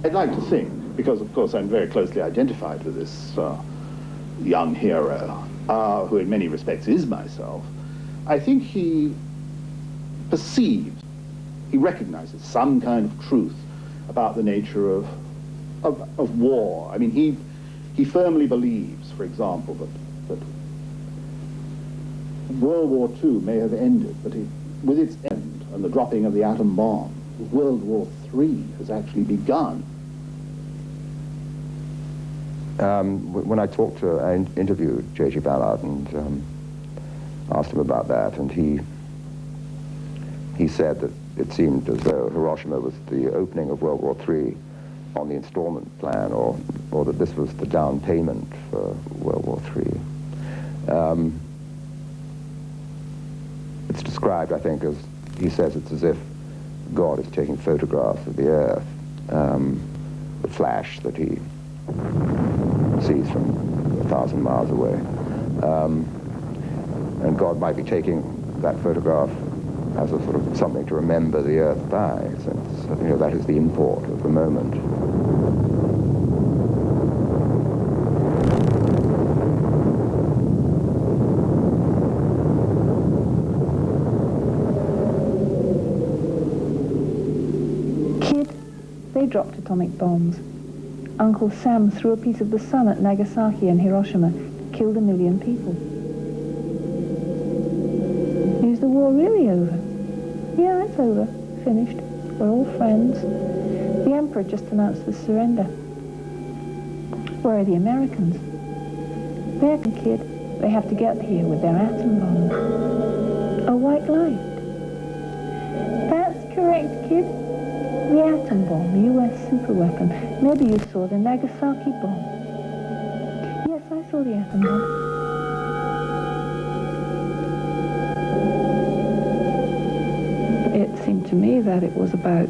I'd like to think, because of course I'm very closely identified with this young hero, who in many respects is myself, I think he perceives, he recognizes some kind of truth about the nature of war. I mean, he firmly believes, for example, that World War II may have ended, but with its end and the dropping of the atom bomb, World War III has actually begun. When I interviewed J.G. Ballard and asked him about that, and he said that it seemed as though Hiroshima was the opening of World War III on the installment plan, or that this was the down payment for World War III. It's described, I think, as, he says, it's as if God is taking photographs of the Earth, the flash that he sees from 1,000 miles away. And God might be taking that photograph as a sort of something to remember the Earth by, since, you know, that is the import of the moment. Kid, they dropped atomic bombs. Uncle Sam threw a piece of the sun at Nagasaki and Hiroshima, killed 1 million people. Is the war really over? Yeah, it's over. Finished. We're all friends. The Emperor just announced the surrender. Where are the Americans? They're kid. They have to get here with their atom bombs. A white light. That's correct, kid. The atom bomb, U.S. superweapon. Maybe you saw the Nagasaki bomb. Yes, I saw the atom bomb. It seemed to me that it was about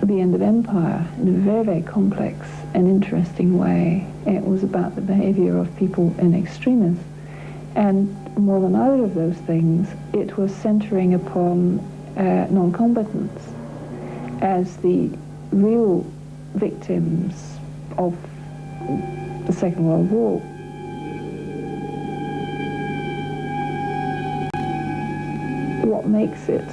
the end of empire in a very, very complex and interesting way. It was about the behavior of people in extremis. And more than either of those things, it was centering upon non-combatants as the real victims of the Second World War. What makes it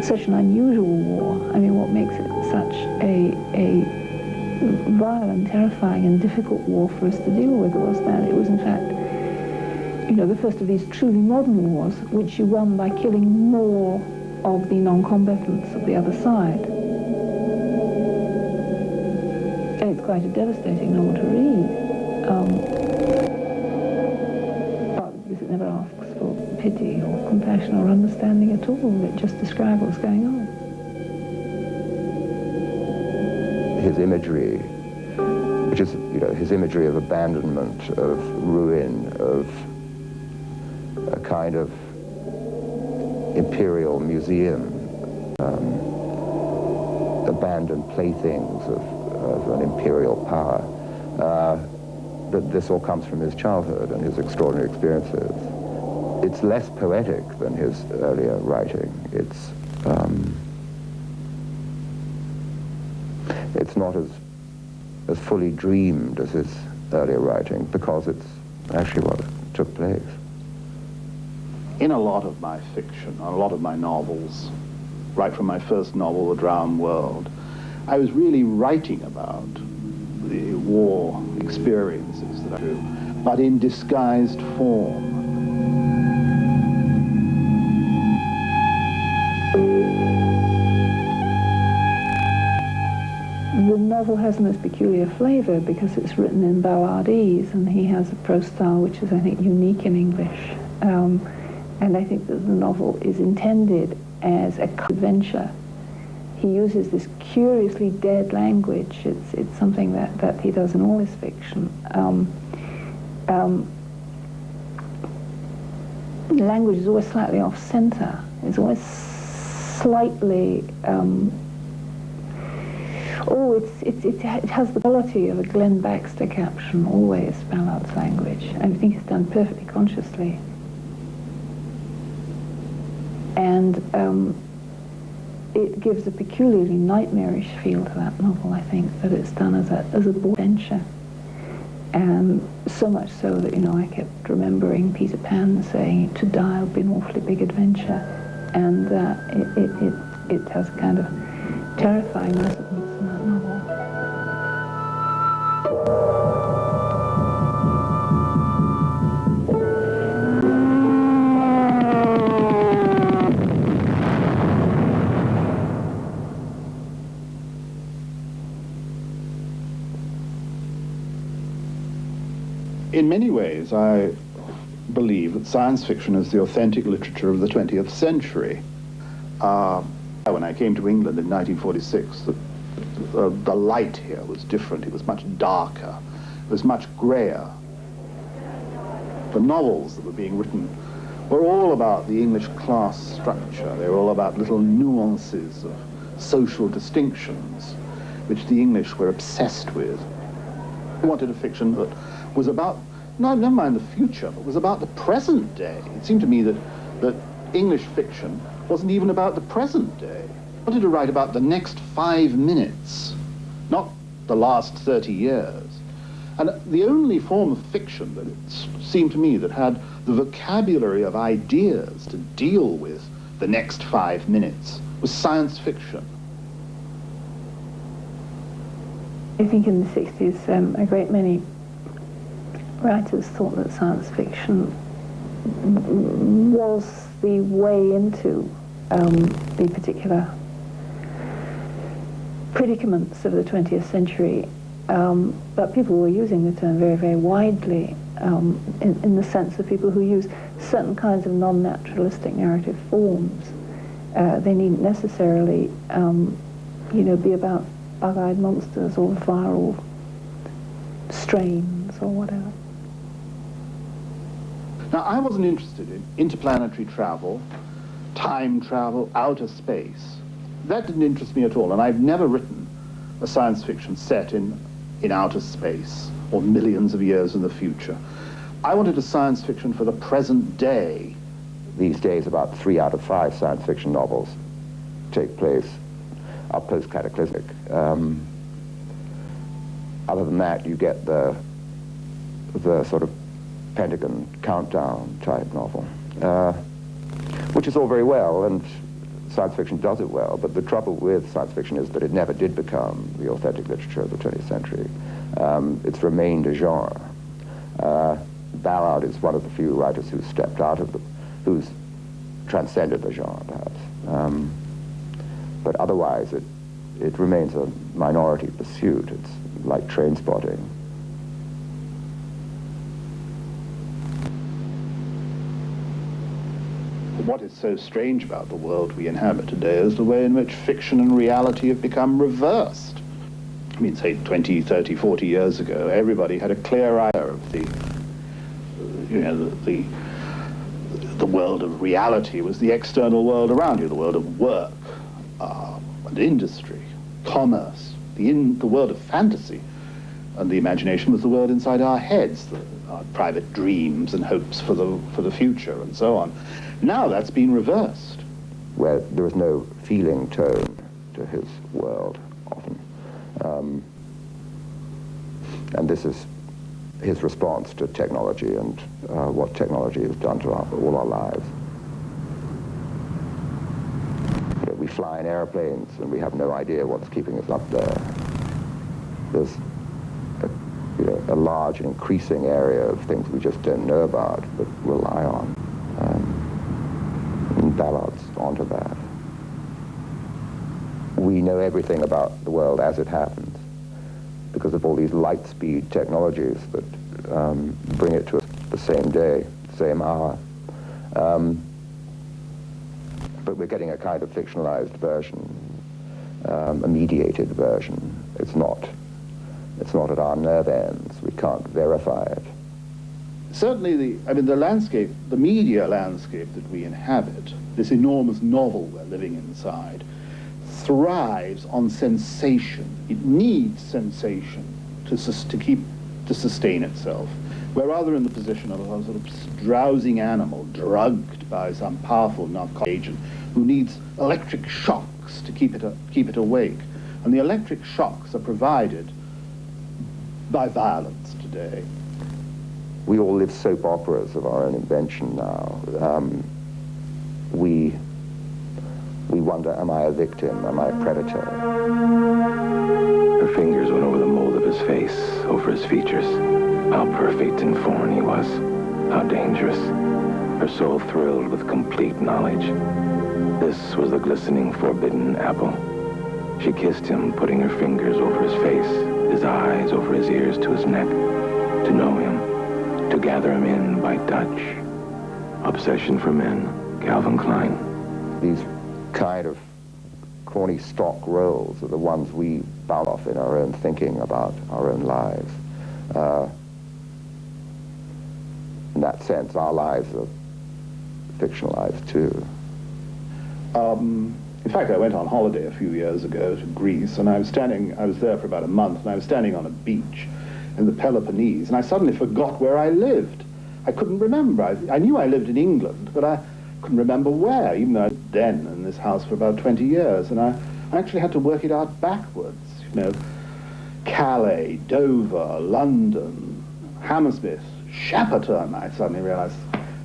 such an unusual war, I mean, what makes it such a violent, terrifying and difficult war for us to deal with was that it was in fact, you know, the first of these truly modern wars, which you won by killing more of the non-combatants of the other side. And it's quite a devastating novel to read. Because it never asks for pity or compassion or understanding at all. It just describes what's going on. His imagery, which is, you know, his imagery of abandonment, of ruin, of a kind of imperial museum, abandoned playthings of an imperial power, that this all comes from his childhood and his extraordinary experiences. It's less poetic than his earlier writing. It's not as fully dreamed as his earlier writing, because it's actually, well, to took place. In a lot of my fiction, a lot of my novels, right from my first novel, The Drowned World, I was really writing about the war experiences that I do, but in disguised form. The novel has a most peculiar flavor because it's written in balladese, and he has a prose style which is, I think, unique in English. And I think that the novel is intended as a adventure. He uses this curiously dead language. It's something that he does in all his fiction. The language is always slightly off-center. It's always slightly... it has the quality of a Glenn Baxter caption, always, Ballard's language. I think it's done perfectly consciously. And it gives a peculiarly nightmarish feel to that novel, I think, that it's done as a bold adventure. And so much so that, I kept remembering Peter Pan saying, "To die would be an awfully big adventure." And it has a kind of terrifying resonance in that novel. In many ways, I believe that science fiction is the authentic literature of the 20th century. When I came to England in 1946, the light here was different. It was much darker. It was much grayer. The novels that were being written were all about the English class structure. They were all about little nuances of social distinctions, which the English were obsessed with. I wanted a fiction that was about, never mind the future, but was about the present day. It seemed to me that English fiction wasn't even about the present day. I wanted to write about the next 5 minutes, not the last 30 years. And the only form of fiction that it seemed to me that had the vocabulary of ideas to deal with the next 5 minutes was science fiction. I think in the 60s, a great many writers thought that science fiction was the way into the particular predicaments of the 20th century, but people were using the term very, very widely in the sense of people who use certain kinds of non-naturalistic narrative forms. They needn't necessarily, be about bug-eyed monsters or viral strains or whatever. Now, I wasn't interested in interplanetary travel, time travel, outer space. That didn't interest me at all, and I've never written a science fiction set in outer space or millions of years in the future. I wanted a science fiction for the present day. These days, about 3 out of 5 science fiction novels take place are post-cataclysmic. Other than that, you get the sort of Pentagon countdown type novel, which is all very well, and science fiction does it well, but the trouble with science fiction is that it never did become the authentic literature of the 20th century. It's remained a genre. Ballard is one of the few writers who's stepped out of who's transcended the genre, perhaps. But otherwise, it remains a minority pursuit. It's like train spotting. What is so strange about the world we inhabit today is the way in which fiction and reality have become reversed. I mean, say 20, 30, 40 years ago, everybody had a clear idea of the world of reality was the external world around you, the world of work and industry, commerce, the world of fantasy, and the imagination was the world inside our heads, our private dreams and hopes for the future and so on. Now that's been reversed. Where there is no feeling tone to his world, often. And this is his response to technology and what technology has done to all our lives. We fly in airplanes and we have no idea what's keeping us up there. There's a large and increasing area of things we just don't know about but rely on. And ballads onto that. We know everything about the world as it happens because of all these light speed technologies that bring it to us the same day, same hour. But we're getting a kind of fictionalized version, a mediated version. It's not at our nerve ends. We can't verify it. Certainly, the landscape, the media landscape that we inhabit, this enormous novel we're living inside, thrives on sensation. It needs sensation to sustain itself. We're rather in the position of a sort of drowsing animal drugged by some powerful narcotic agent who needs electric shocks to keep it awake. And the electric shocks are provided by violence today. We all live soap operas of our own invention now. We wonder, am I a victim? Am I a predator? Her fingers went over the mold of his face, over his features. How perfect and foreign he was. How dangerous. Her soul thrilled with complete knowledge. This was the glistening, forbidden apple. She kissed him, putting her fingers over his face, his eyes over his ears to his neck. To know him, to gather him in by touch. Obsession for Men, Calvin Klein. These kind of corny stock roles are the ones we bounce off in our own thinking about our own lives. In that sense, our lives are fictionalized too. In fact, I went on holiday a few years ago to Greece, and I was there for about a month, and I was standing on a beach in the Peloponnese, and I suddenly forgot where I lived. I couldn't remember. I knew I lived in England, but I couldn't remember where, even though I was then in this house for about 20 years, and I actually had to work it out backwards. Calais, Dover, London, Hammersmith, Shepperton, I suddenly realized,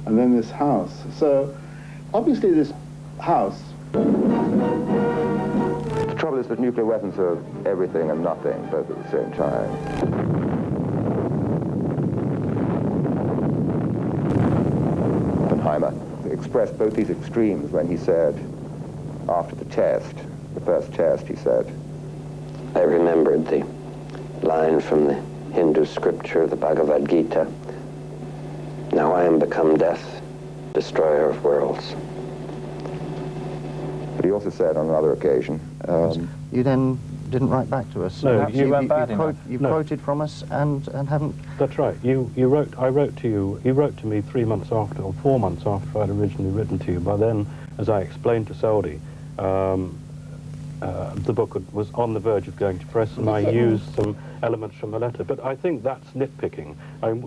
and then this house. So, obviously this house... The trouble is that nuclear weapons are everything and nothing, both at the same time. Oppenheimer expressed both these extremes when he said, after the first test, he said, I remembered the line from the Hindu scripture, the Bhagavad Gita. Now I am become death, destroyer of worlds. But he also said on another occasion... you then didn't write back to us. No, you weren't bad enough. You quoted from us and haven't... That's right. I wrote to you. You wrote to me 3 months after, or 4 months after I'd originally written to you. By then, as I explained to Seldy, the book was on the verge of going to press, and I used some elements from the letter. But I think that's nitpicking.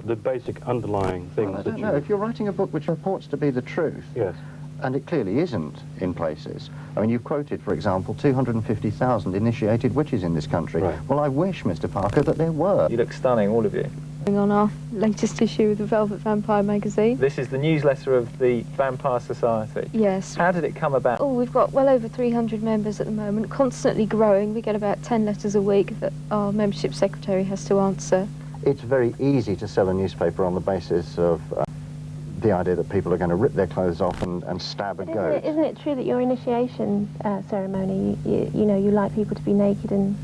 The basic underlying things I don't know. If you're writing a book which purports to be the truth, yes, and it clearly isn't in places. I mean, you quoted, for example, 250,000 initiated witches in this country. Right. Well, I wish, Mr. Parker, that there were. You look stunning, all of you. On our latest issue of the Velvet Vampire magazine. This is the newsletter of the Vampire Society. Yes. How did it come about? Oh, we've got well over 300 members at the moment, constantly growing. We get about 10 letters a week that our membership secretary has to answer. It's very easy to sell a newspaper on the basis of the idea that people are going to rip their clothes off and stab a goat. Isn't it true that your initiation ceremony, you know, you like people to be naked and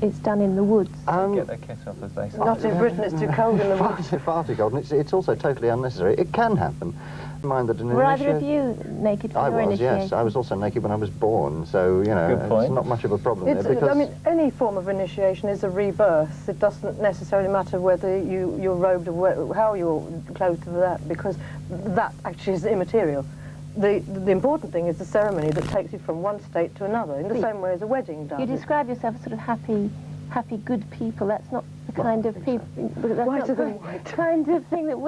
it's done in the woods? Get their kit off, as they say. Not in Britain, it's too cold in the woods. Far too cold, and it's also totally unnecessary. It can happen. Mind that Were either of you naked for your initiation? Yes. I was also naked when I was born, so, you know, it's not much of a problem there. Because I mean, any form of initiation is a rebirth. It doesn't necessarily matter whether you're robed or how you're clothed for that, because that actually is immaterial. The important thing is the ceremony that takes you from one state to another, in the same way as a wedding does. You describe yourself as sort of happy, good people. That's not the kind of people. That's not the kind of thing that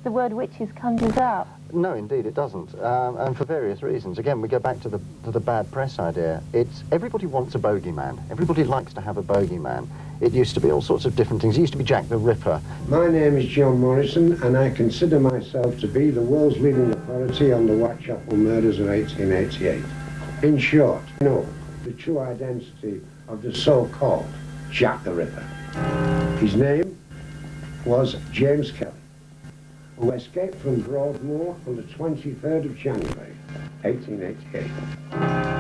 the word witches conjures up. No, indeed it doesn't, and for various reasons. Again, we go back to the bad press idea. It's everybody wants a bogeyman. Everybody likes to have a bogeyman. It used to be all sorts of different things. It used to be Jack the Ripper. My name is John Morrison, and I consider myself to be the world's leading authority on the Whitechapel murders of 1888. In short, I know the true identity of the so-called Jack the Ripper. His name was James Kelly, who escaped from Broadmoor on the 23rd of January, 1888.